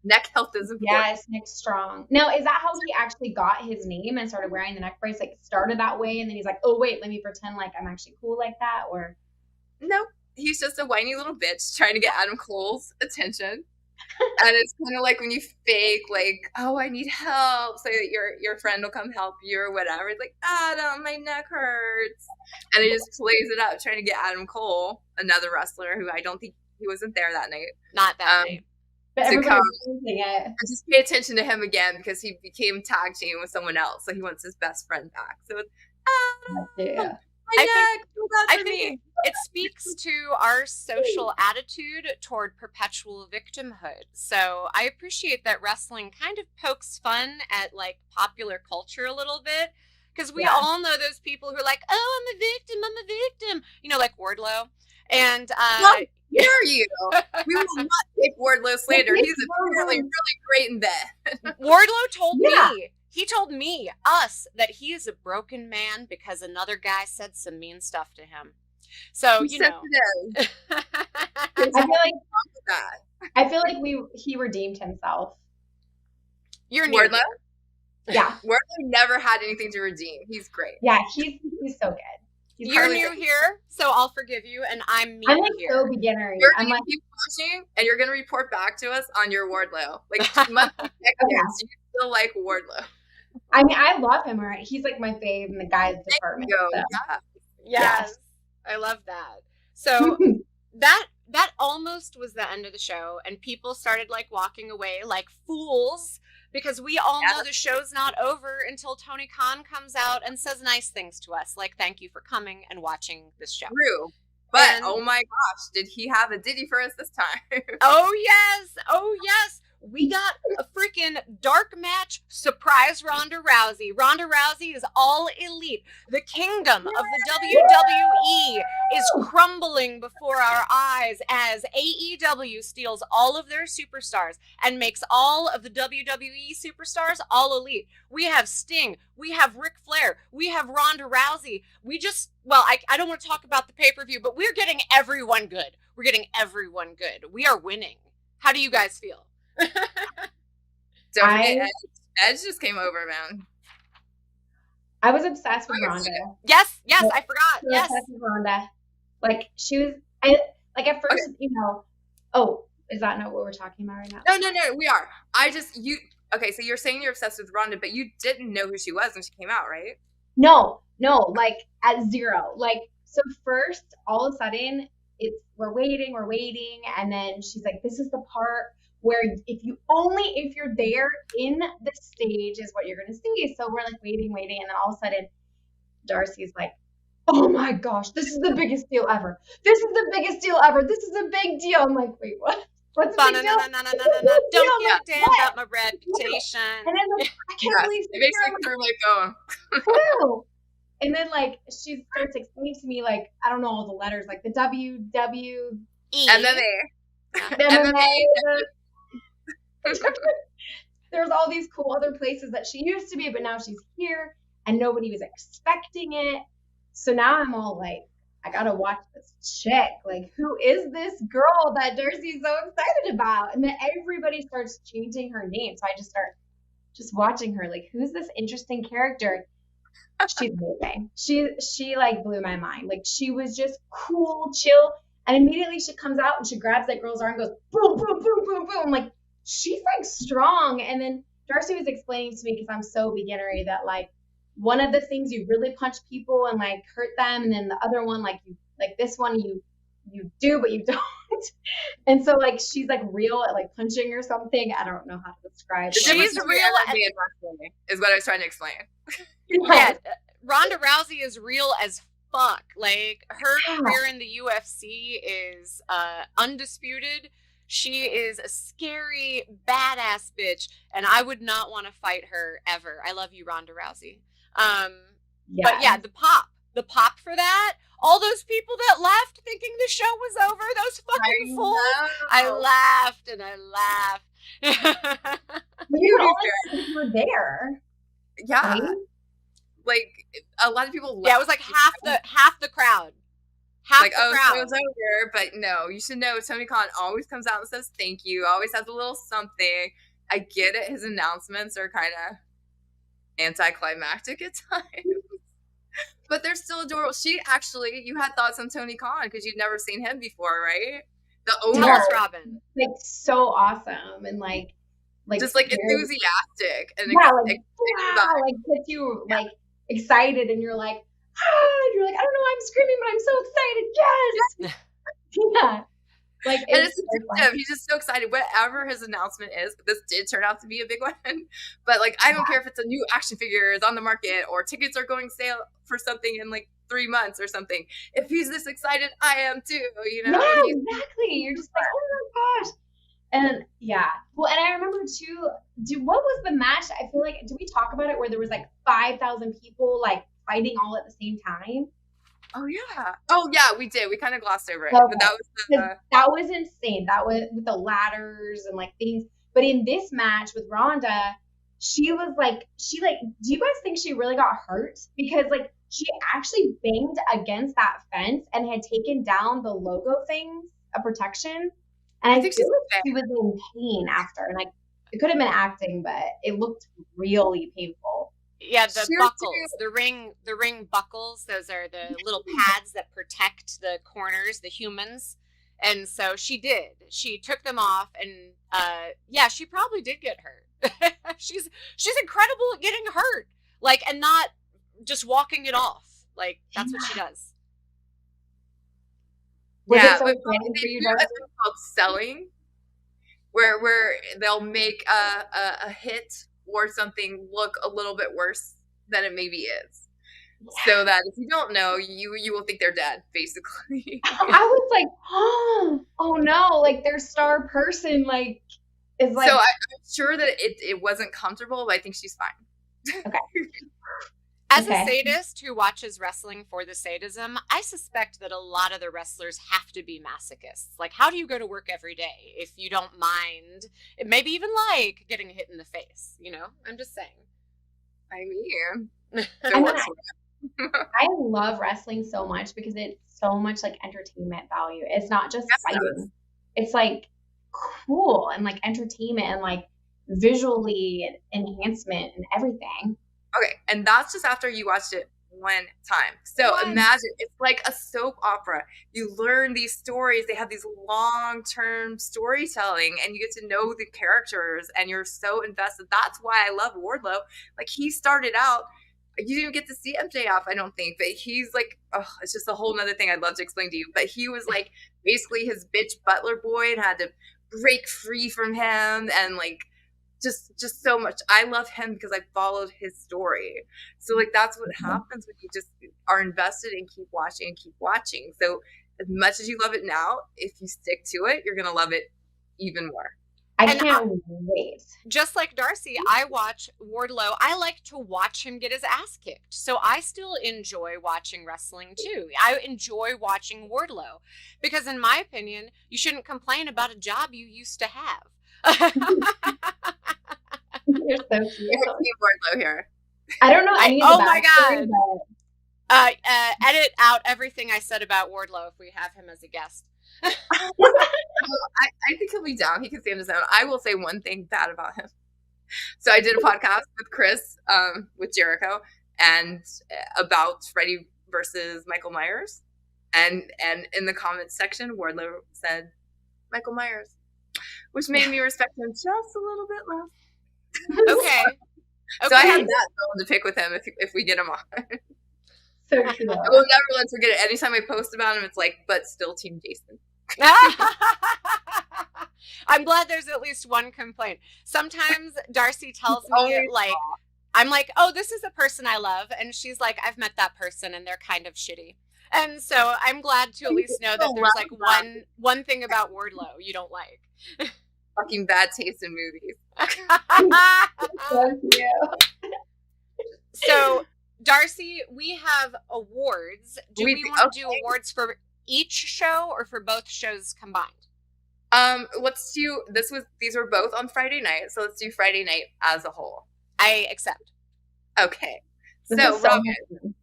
[SPEAKER 1] Neck health is important.
[SPEAKER 3] Yes, neck strong. Now, is that how he actually got his name and started wearing the neck brace? Like, started that way, and then he's like, oh, wait, let me pretend like I'm actually cool like that? Or
[SPEAKER 1] no, he's just a whiny little bitch trying to get Adam Cole's attention. And it's kind of like when you fake, like, oh, I need help, so that your friend will come help you or whatever. It's like, Adam, my neck hurts. And he just plays it up, trying to get Adam Cole, another wrestler who I don't think he wasn't there that night.
[SPEAKER 2] Not that night.
[SPEAKER 3] But
[SPEAKER 1] to come. Just pay attention to him again because he became tag team with someone else. So he wants his best friend back. So it's,
[SPEAKER 2] I think it speaks to our social attitude toward perpetual victimhood. So I appreciate that wrestling kind of pokes fun at like popular culture a little bit, because we all know those people who are like, oh, I'm a victim, you know, like Wardlow. And
[SPEAKER 1] dare you? We will not take Wardlow slander. He's apparently really great in bed.
[SPEAKER 2] Wardlow told me. He told me, that he is a broken man because another guy said some mean stuff to him. So, you know.
[SPEAKER 3] I feel like he redeemed himself.
[SPEAKER 2] You're new.
[SPEAKER 1] Wardlow?
[SPEAKER 3] Yeah.
[SPEAKER 1] Wardlow never had anything to redeem. He's great.
[SPEAKER 3] Yeah, he's so good.
[SPEAKER 2] You're new here, so I'll forgive you, and I'm
[SPEAKER 3] like
[SPEAKER 2] here.
[SPEAKER 3] So beginner.
[SPEAKER 1] You're going to keep watching, and you're going to report back to us on your Wardlow. Like, monthly check-ins, you still like Wardlow.
[SPEAKER 3] I mean, I love him, right? He's like my fave in the guys department.
[SPEAKER 1] So.
[SPEAKER 2] Yes. I love that. So that almost was the end of the show, and people started like walking away like fools, because we all know the show's not over until Tony Khan comes out and says nice things to us, like thank you for coming and watching this show.
[SPEAKER 1] True. But oh my gosh, did he have a ditty for us this time?
[SPEAKER 2] Oh yes. We got a freaking dark match surprise Ronda Rousey. Ronda Rousey is all elite. The kingdom of the WWE is crumbling before our eyes as AEW steals all of their superstars and makes all of the WWE superstars all elite. We have Sting. We have Ric Flair. We have Ronda Rousey. I don't want to talk about the pay-per-view, but we're getting everyone good. We're getting everyone good. We are winning. How do you guys feel?
[SPEAKER 1] Don't forget Edge just came over, man.
[SPEAKER 3] I was obsessed with Ronda.
[SPEAKER 2] Yes, I forgot. Yes,
[SPEAKER 3] obsessed with Ronda. Like she was. At first, Oh, is that not what we're talking about right now?
[SPEAKER 1] No, we are. Okay, so you're saying you're obsessed with Ronda, but you didn't know who she was when she came out, right?
[SPEAKER 3] No, like at zero. Like, so first, all of a sudden, we're waiting, and then she's like, this is the part where if you're there in the stage is what you're going to see. So we're like waiting. And then all of a sudden Darcy's like, oh my gosh, this is the biggest deal ever. This is the biggest deal ever. This is a big deal. I'm like, wait, what? What's the big deal?
[SPEAKER 2] No. Don't get damn about my reputation.
[SPEAKER 3] And then I can't believe
[SPEAKER 1] it makes me through like going.
[SPEAKER 3] And then like she starts explaining to me like, I don't know all the letters, like the WWE MMA. There's all these cool other places that she used to be, but now she's here and nobody was expecting it. So now I'm all like, I gotta watch this chick. Like, who is this girl that Darcy's so excited about? And then everybody starts changing her name. So I just start watching her. Like, who's this interesting character? She's amazing. She like blew my mind. Like, she was just cool, chill. And immediately she comes out and she grabs that girl's arm and goes, boom, boom, boom, boom, boom. I'm like, she's like strong. And then Darcy was explaining to me, because I'm so beginnery, that like one of the things you really punch people and like hurt them, and then the other one like this one you do but you don't. And so like she's like real at like punching or something. I don't know how to describe it.
[SPEAKER 2] She's real at
[SPEAKER 1] wrestling is what I was trying to explain.
[SPEAKER 2] Yeah, Ronda Rousey is real as fuck. Like, her career in the UFC is undisputed. She is a scary, badass bitch, and I would not want to fight her ever. I love you, Ronda Rousey. But yeah, the pop for that, all those people that left thinking the show was over, those fucking fools. I laughed and I laughed.
[SPEAKER 3] You were there.
[SPEAKER 1] Yeah. Right? Like, a lot of people left.
[SPEAKER 2] Yeah, it was like half the crowd.
[SPEAKER 1] The show's over, but no, you should know Tony Khan always comes out and says thank you, always has a little something. I get it, his announcements are kind of anticlimactic at times, but they're still adorable. You had thoughts on Tony Khan because you'd never seen him before, right? The owner,
[SPEAKER 2] Robin,
[SPEAKER 3] like so awesome and like
[SPEAKER 1] just like enthusiastic and
[SPEAKER 3] gets you like excited, and you're like, I don't know, I'm screaming, but I'm so excited. Yes. Yeah. Like,
[SPEAKER 1] and it's addictive. He's just so excited. Whatever his announcement is, this did turn out to be a big one. But like, I don't care if it's a new action figure is on the market or tickets are going sale for something in like 3 months or something. If he's this excited, I am too. You know?
[SPEAKER 3] Yeah, exactly. You're just like, oh my gosh. And yeah, well, and I remember too. What was the match? I feel like, did we talk about it where there was like 5,000 people like fighting all at the same time?
[SPEAKER 1] Oh yeah, we did. We kind of glossed over it, but
[SPEAKER 3] that was insane. That was with the ladders and like things. But in this match with Ronda, she was like, do you guys think she really got hurt? Because like she actually banged against that fence and had taken down the logo things of protection. And I think she was in pain after, and like it could have been acting, but it looked really painful.
[SPEAKER 2] Yeah, the buckles, the ring buckles, those are the little pads that protect the corners, the humans. And so she took them off, and she probably did get hurt. she's incredible at getting hurt, like, and not just walking it off. Like, that's what she does.
[SPEAKER 3] Was
[SPEAKER 1] it
[SPEAKER 3] so
[SPEAKER 1] but
[SPEAKER 3] exciting for you,
[SPEAKER 1] Darcy? It's called selling, where they'll make a hit or something look a little bit worse than it maybe is. So that if you don't know, you will think they're dead, basically.
[SPEAKER 3] I was like, oh no, like their star person like is like.
[SPEAKER 1] So I'm sure that it wasn't comfortable, but I think she's fine.
[SPEAKER 3] Okay.
[SPEAKER 2] As a sadist who watches wrestling for the sadism, I suspect that a lot of the wrestlers have to be masochists. Like, how do you go to work every day if you don't mind, maybe even like getting hit in the face? You know, I'm just saying.
[SPEAKER 1] I mean,
[SPEAKER 3] I love wrestling so much because it's so much like entertainment value. It's not just fighting. It's like cool and like entertainment and like visually enhancement and everything.
[SPEAKER 1] Okay, and that's just after you watched it one time. So imagine, it's like a soap opera. You learn these stories. They have these long-term storytelling, and you get to know the characters, and you're so invested. That's why I love Wardlow. Like, he started out, you didn't get to see MJF, I don't think, but he's like, oh, it's just a whole nother thing I'd love to explain to you. But he was like basically his bitch butler boy and had to break free from him, and like, just so much. I love him because I followed his story. So like that's what happens when you just are invested and keep watching. So as much as you love it now, if you stick to it, you're gonna love it even more.
[SPEAKER 3] I can't wait.
[SPEAKER 2] Just like Darcy, I watch Wardlow. I like to watch him get his ass kicked. So I still enjoy watching wrestling too. I enjoy watching Wardlow because in my opinion, you shouldn't complain about a job you used to have.
[SPEAKER 3] You're so cute.
[SPEAKER 1] Wardlow here.
[SPEAKER 3] I don't know any of the backstory,
[SPEAKER 2] my God. Edit out everything I said about Wardlow if we have him as a guest.
[SPEAKER 1] I think he'll be down. He can stand his own. I will say one thing bad about him. So I did a podcast with Chris, with Jericho, and about Freddie versus Michael Myers. And in the comments section, Wardlow said, Michael Myers, which made me respect him just a little bit less.
[SPEAKER 2] Okay.
[SPEAKER 1] So I had that bone to pick with him if we get him on.
[SPEAKER 3] So cute.
[SPEAKER 1] I will never let forget it. Anytime I post about him, it's like, but still Team Jason.
[SPEAKER 2] I'm glad there's at least one complaint. Sometimes Darcy tells me, like, I'm like, oh, this is a person I love. And she's like, I've met that person and they're kind of shitty. And so I'm glad to at least know that there's like one thing about Wardlow you don't like.
[SPEAKER 1] Fucking bad taste in movies. So, Darcy, we have awards. Do we want to do awards for each show or for both shows combined? Let's do these were both on Friday night, so let's do Friday night as a whole. I accept. Okay. So, Robin,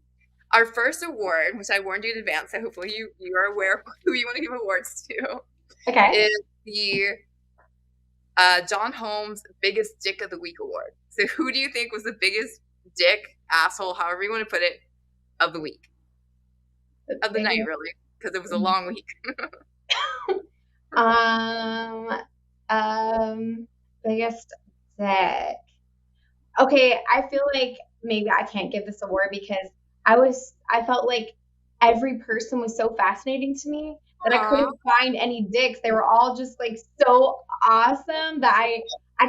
[SPEAKER 1] our first award, which I warned you in advance, so hopefully you are aware of who you want to give awards to. Okay. Is the John Holmes Biggest Dick of the Week award. So who do you think was the biggest dick, asshole, however you want to put it, of the week? Of the night, really, because it was a long week.
[SPEAKER 3] Biggest dick. Okay, I feel like maybe I can't give this award because I felt like every person was so fascinating to me that I couldn't find any dicks. They were all just like so awesome that I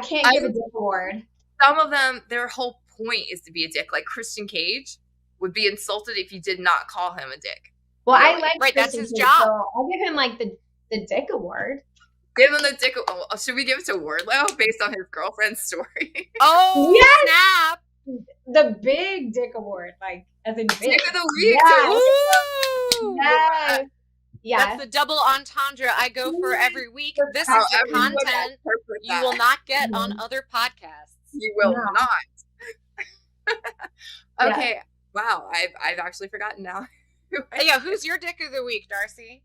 [SPEAKER 3] can't give a dick award.
[SPEAKER 1] Some of them, their whole point is to be a dick. Like Christian Cage would be insulted if you did not call him a dick.
[SPEAKER 3] Well, I like
[SPEAKER 2] right. That's his
[SPEAKER 3] Cage,
[SPEAKER 2] job.
[SPEAKER 3] So I'll give him like the dick award.
[SPEAKER 1] Give him the dick. Oh, should we give it to Wardlow based on his girlfriend's story?
[SPEAKER 2] Oh, yes!
[SPEAKER 3] Snap! The big dick award, like as in big.
[SPEAKER 1] Dick of the week.
[SPEAKER 3] Yes. Yes. Yes.
[SPEAKER 2] That's the double entendre I go for every week. This is the content you will not get on other podcasts.
[SPEAKER 1] You will not. Okay. Yeah. Wow. I've actually forgotten now.
[SPEAKER 2] Yeah. Who's your dick of the week, Darcy?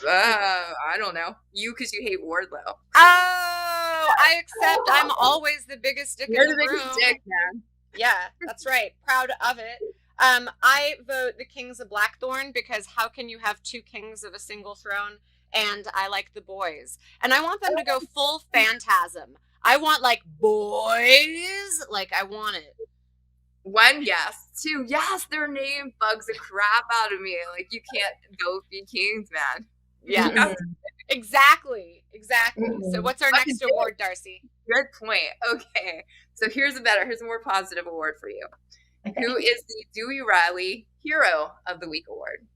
[SPEAKER 1] I don't know. You, because you hate Wardlow.
[SPEAKER 2] Oh, I accept. I'm always the biggest dick in the room.
[SPEAKER 1] You're the biggest dick, man.
[SPEAKER 2] Yeah, that's right. Proud of it. I vote the Kings of Blackthorn because how can you have two kings of a single throne? And I like the boys. And I want them to go full Phantasm. I want like boys. Like I want it.
[SPEAKER 1] One, yes. Two, yes, their name bugs the crap out of me. Like you can't go be kings, man.
[SPEAKER 2] Yeah. Mm-hmm. Exactly. Mm-hmm. So what's our next award, Darcy?
[SPEAKER 1] Good point. Okay. So here's a more positive award for you. Who is the Dewey Riley Hero of the Week award?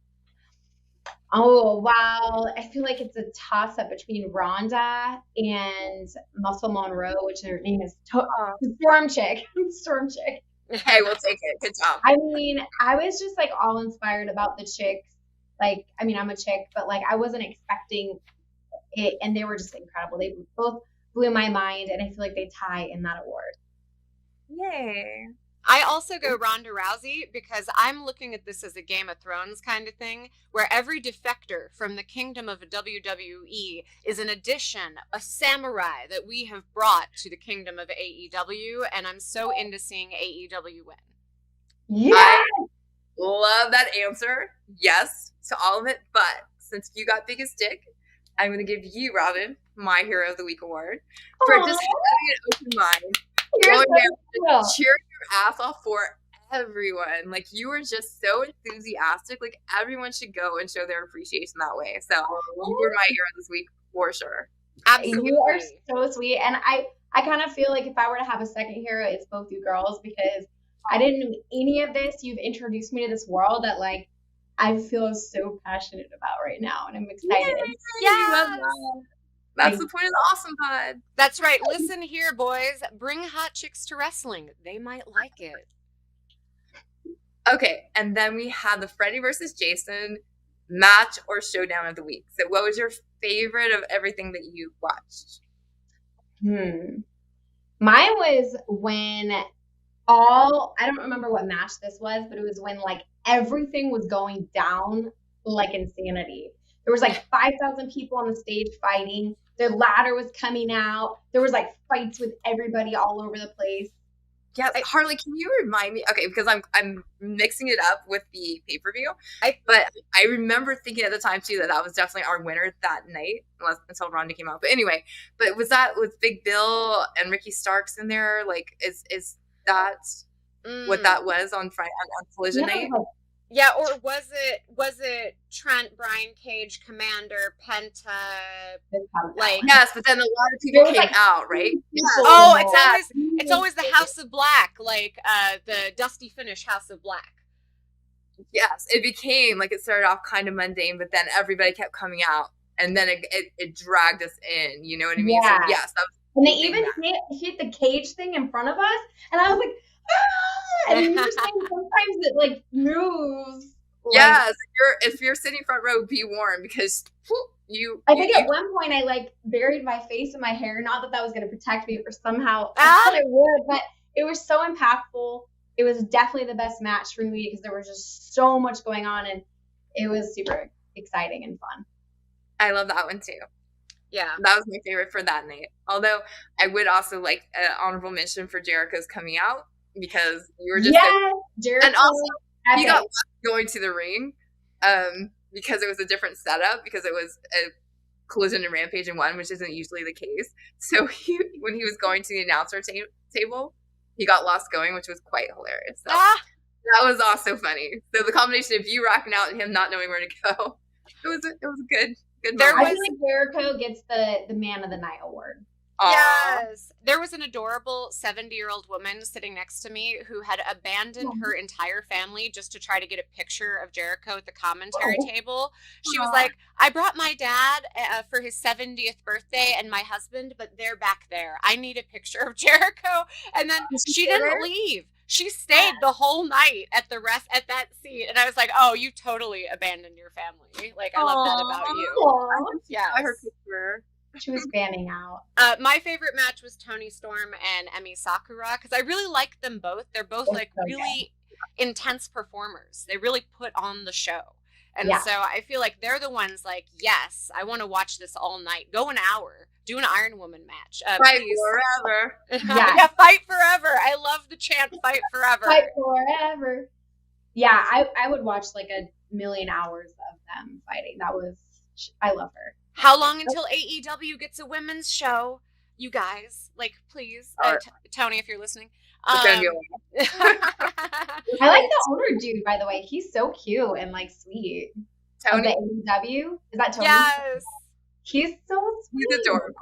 [SPEAKER 3] Oh, wow. I feel like it's a toss-up between Rhonda and Muscle Monroe, which her name is Storm Chick. Storm Chick.
[SPEAKER 1] Hey, we'll take it. Good job.
[SPEAKER 3] I mean, I was just like all inspired about the chicks. Like, I mean, I'm a chick, but like I wasn't expecting it, and they were just incredible. They both blew my mind, and I feel like they tie in that award.
[SPEAKER 1] Yay.
[SPEAKER 2] I also go Ronda Rousey because I'm looking at this as a Game of Thrones kind of thing, where every defector from the kingdom of WWE is an addition, a samurai that we have brought to the kingdom of AEW, and I'm so into seeing AEW win.
[SPEAKER 3] Yeah.
[SPEAKER 1] I love that answer. Yes to all of it, but since you got biggest dick, I'm going to give you, Robin, my Hero of the Week award for just having an open mind. Cheer your ass off for everyone. Like, you were just so enthusiastic. Like, everyone should go and show their appreciation that way. So you were my hero this week for sure.
[SPEAKER 2] Absolutely.
[SPEAKER 3] You are so sweet. And I kind of feel like if I were to have a second hero, it's both you girls, because I didn't know any of this. You've introduced me to this world that like I feel so passionate about right now, and I'm excited.
[SPEAKER 1] Yeah. That's the point of the Awesome Pod.
[SPEAKER 2] That's right. Listen here, boys. Bring hot chicks to wrestling. They might like it.
[SPEAKER 1] Okay, and then we have the Freddie versus Jason match or showdown of the week. So what was your favorite of everything that you watched?
[SPEAKER 3] Mine was when I don't remember what match this was, but it was when like everything was going down like insanity. There was like 5,000 people on the stage fighting. The ladder was coming out. There was like fights with everybody all over the place.
[SPEAKER 1] Yeah, Harley, can you remind me? Okay, because I'm mixing it up with the pay-per-view. But I remember thinking at the time too that was definitely our winner that night, until Ronda came out. But anyway, was that with Big Bill and Ricky Starks in there? Like, is that what that was on Friday on Collision night?
[SPEAKER 2] Yeah, or was it Trent, Brian Cage, Commander, Penta? Like,
[SPEAKER 1] yes, but then a lot of people came out, right?
[SPEAKER 2] Yeah. Oh, it's always the House of Black, like the Dusty Finish House of Black.
[SPEAKER 1] Yes, it became like it started off kind of mundane, but then everybody kept coming out, and then it dragged us in. You know what I mean?
[SPEAKER 3] Yeah.
[SPEAKER 1] So yes, that was
[SPEAKER 3] and they even hit the cage thing in front of us, and I was like, ah! And you were saying sometimes it like moves.
[SPEAKER 1] Yes, if you're sitting front row, be warned because
[SPEAKER 3] I think at one point I like buried my face in my hair. Not that was going to protect me, or somehow I thought it would, but it was so impactful. It was definitely the best match for me because there was just so much going on, and it was super exciting and fun.
[SPEAKER 1] I love that one too.
[SPEAKER 2] Yeah,
[SPEAKER 1] that was my favorite for that night. Although I would also like an honorable mention for Jericho's coming out because you were just
[SPEAKER 3] Jericho,
[SPEAKER 1] and also he got going to the ring because it was a different setup because it was a Collision and Rampage in one, which isn't usually the case. So when he was going to the announcer table, he got lost going, which was quite hilarious. So that was also funny. So the combination of you rocking out and him not knowing where to go, it was good. I
[SPEAKER 3] feel like Jericho gets the Man of the Night award.
[SPEAKER 2] Yes. There was an adorable 70-year-old woman sitting next to me who had abandoned her entire family just to try to get a picture of Jericho at the commentary table. She was like, I brought my dad for his 70th birthday and my husband, but they're back there. I need a picture of Jericho. And then she didn't leave. She stayed the whole night at that seat. And I was like, oh, you totally abandoned your family. Like, I love that about you.
[SPEAKER 1] Yeah. I her picture.
[SPEAKER 3] She was fanning out.
[SPEAKER 2] My favorite match was Toni Storm and Emi Sakura because I really like them both. They're both really intense performers. They really put on the show. And so I feel like they're the ones like, yes, I want to watch this all night. Go an hour. Do an Iron Woman match.
[SPEAKER 1] Fight
[SPEAKER 2] please.
[SPEAKER 1] forever.
[SPEAKER 2] Yeah, fight forever. I love the chant, fight forever.
[SPEAKER 3] Fight forever. Yeah, I would watch like a million hours of them fighting. I love her.
[SPEAKER 2] How long until AEW gets a women's show? You guys, like, please, Tony, if you're listening.
[SPEAKER 3] I like the owner dude, by the way. He's so cute and like sweet.
[SPEAKER 1] Tony,
[SPEAKER 3] of the AEW. Is that Tony?
[SPEAKER 2] Yes.
[SPEAKER 3] He's so sweet.
[SPEAKER 1] He's adorable,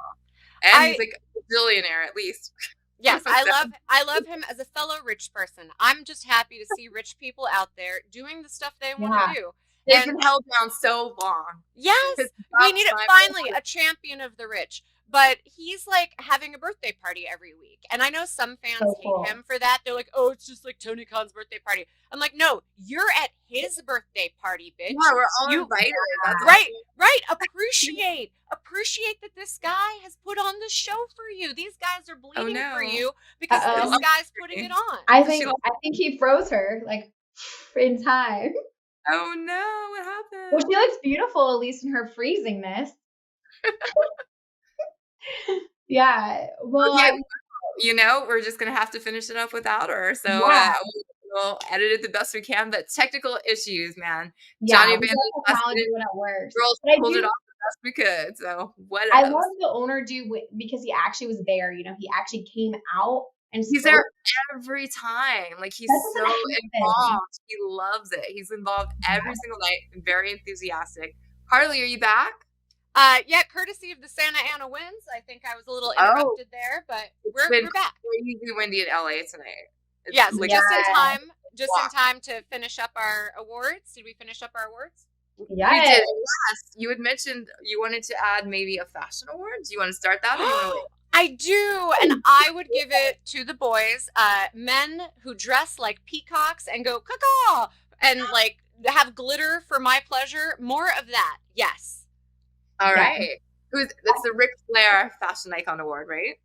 [SPEAKER 1] and he's like a billionaire at least.
[SPEAKER 2] Yes, I love him as a fellow rich person. I'm just happy to see rich people out there doing the stuff they want to do.
[SPEAKER 1] They've been held down so long.
[SPEAKER 2] Yes, we need finally a champion of the rich. But he's like having a birthday party every week. And I know some fans hate him for that. They're like, oh, it's just like Tony Khan's birthday party. I'm like, no, you're at his birthday party, bitch.
[SPEAKER 1] Yeah, we're all invited.
[SPEAKER 2] Right. Appreciate that this guy has put on the show for you. These guys are bleeding for you because this guy's putting it on.
[SPEAKER 3] I think he froze her like in time.
[SPEAKER 1] Oh no, what happened?
[SPEAKER 3] Well, she looks beautiful, at least in her freezingness. Yeah. Well,
[SPEAKER 1] we're just gonna have to finish it up without her. So we'll edit it the best we can. But technical issues, man.
[SPEAKER 3] Yeah,
[SPEAKER 1] Johnny Van girls pulled it off the best we could. So what?
[SPEAKER 3] I love the owner because he actually was there. He actually came out and
[SPEAKER 1] he's there every time. Like he's so involved. He loves it. He's involved every single night and very enthusiastic. Harley, are you back?
[SPEAKER 2] Yeah, courtesy of the Santa Ana winds. I think I was a little interrupted there, but we're back.
[SPEAKER 1] Crazy windy in LA tonight.
[SPEAKER 2] Yes, just in time to finish up our awards. Did we finish up our awards?
[SPEAKER 3] Yes.
[SPEAKER 1] We did. Yes. You had mentioned you wanted to add maybe a fashion award. Do you want to start that? Or you want to wait?
[SPEAKER 2] I do, and I would give it to the boys, men who dress like peacocks and go caw and like have glitter for my pleasure. More of that, yes.
[SPEAKER 1] All right. That's the Ric Flair Fashion Icon Award, right?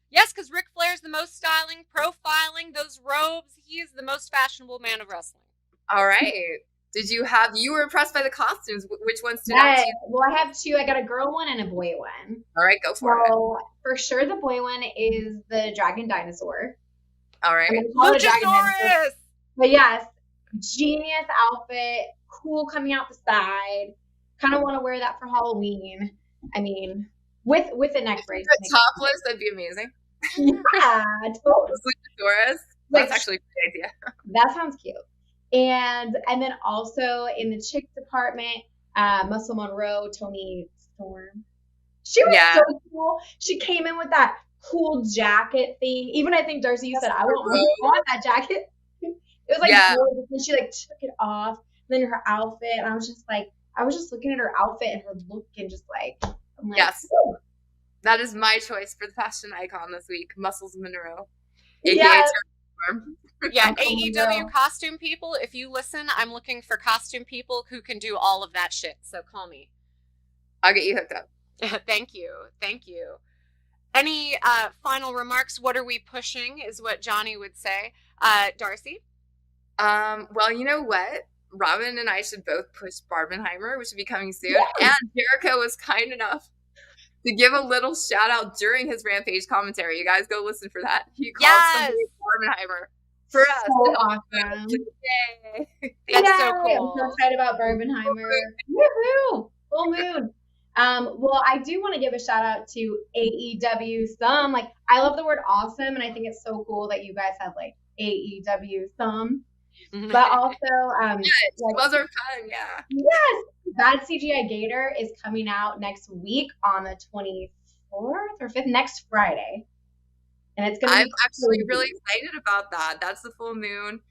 [SPEAKER 2] Yes, because Ric Flair's the most styling, profiling, those robes. He is the most fashionable man of wrestling.
[SPEAKER 1] All right. You were impressed by the costumes. Which ones stood out to you?
[SPEAKER 3] Well, I have two. I got a girl one and a boy one.
[SPEAKER 1] All right, go for it.
[SPEAKER 3] For sure, the boy one is the dragon dinosaur.
[SPEAKER 1] All right.
[SPEAKER 2] Luchasaurus!
[SPEAKER 3] But yes, genius outfit, cool coming out the side. Kind of want to wear that for Halloween. I mean, with a neck brace.
[SPEAKER 1] Topless, that'd be amazing.
[SPEAKER 3] Yeah, totally.
[SPEAKER 1] Luchasaurus. That's actually a good idea.
[SPEAKER 3] That sounds cute. And then also in the chick department, Muscle Monroe, Toni Storm. She was so cool. She came in with that cool jacket thing. Even I think Darcy, you said, I want that jacket. It was like, and she like took it off. And then her outfit, and I was just looking at her outfit and her look and just like, I'm like,
[SPEAKER 1] yes. Oh. That is my choice for the fashion icon this week, Muscles Monroe.
[SPEAKER 3] Yes.
[SPEAKER 2] Yeah, AEW costume people, if you listen, I'm looking for costume people who can do all of that shit. So call me.
[SPEAKER 1] I'll get you hooked up.
[SPEAKER 2] Thank you. Any final remarks? What are we pushing is what Johnny would say. Darcy?
[SPEAKER 1] Well, you know what? Robin and I should both push Barbenheimer, which will be coming soon. Yeah. And Jericho was kind enough to give a little shout out during his Rampage commentary. You guys go listen for that. He called somebody Barbenheimer for us.
[SPEAKER 3] So awesome.
[SPEAKER 2] Yay. That's so cool.
[SPEAKER 3] I'm so excited about Barbenheimer. Woohoo! Full moon. Well, I do want to give a shout out to AEWsome. Like, I love the word awesome, and I think it's so cool that you guys have like AEWsome. But also,
[SPEAKER 1] was our fun, yeah.
[SPEAKER 3] Yes, Bad CGI Gator is coming out next week on the 24th or 5th, next Friday, and it's gonna.
[SPEAKER 1] I'm actually really excited about that. That's the full moon.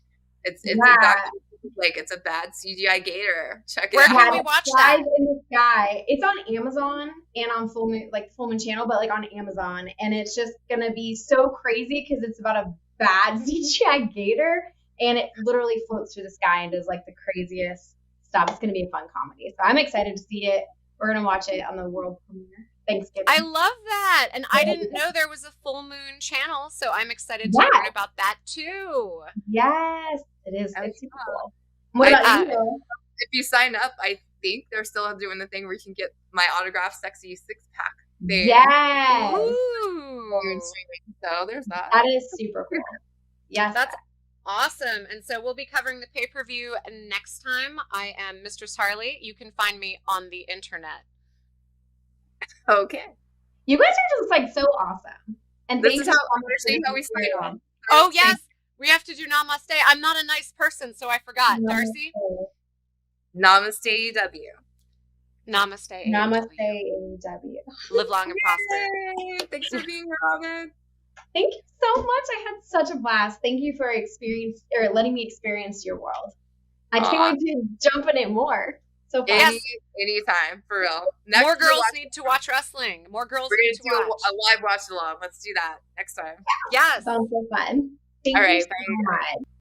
[SPEAKER 1] It's exactly like it's a bad CGI Gator. Check it out.
[SPEAKER 2] Where can we watch that?
[SPEAKER 3] In the Sky. It's on Amazon and on Full Moon, like Full Moon channel, but like on Amazon, and it's just gonna be so crazy because it's about a bad CGI Gator. And it literally floats through the sky and does like the craziest stuff. It's going to be a fun comedy. So I'm excited to see it. We're going to watch it on the world premiere Thanksgiving.
[SPEAKER 2] I love that. And I didn't know there was a Full Moon channel. So I'm excited to learn about that too.
[SPEAKER 3] Yes, it is. It's super cool. What about you?
[SPEAKER 1] If you sign up, I think they're still doing the thing where you can get my autographed sexy 6-pack thing.
[SPEAKER 3] Yes.
[SPEAKER 2] Ooh.
[SPEAKER 1] So there's that.
[SPEAKER 3] That is super cool. Yes.
[SPEAKER 2] That's awesome. And so we'll be covering the pay-per-view next time. I am Mistress Harley. You can find me on the internet.
[SPEAKER 1] Okay.
[SPEAKER 3] You guys are just like so awesome. And
[SPEAKER 1] this is how we sign on.
[SPEAKER 2] Oh, yes. We have to do Namaste. I'm not a nice person, so I forgot. Namaste. Darcy?
[SPEAKER 1] Namaste AEW.
[SPEAKER 2] Namaste
[SPEAKER 3] AEW.
[SPEAKER 2] Live long and prosper.
[SPEAKER 1] Thanks for being here, Robin.
[SPEAKER 3] Thank you so much. I had such a blast. Thank you for letting me experience your world. I can't wait to jump in it more. So fun.
[SPEAKER 1] Anytime, for real.
[SPEAKER 2] More girls need to watch wrestling. More girls need to watch.
[SPEAKER 1] A live watch along. Let's do that next time.
[SPEAKER 2] Yes.
[SPEAKER 3] Sounds so fun. Thank you so much.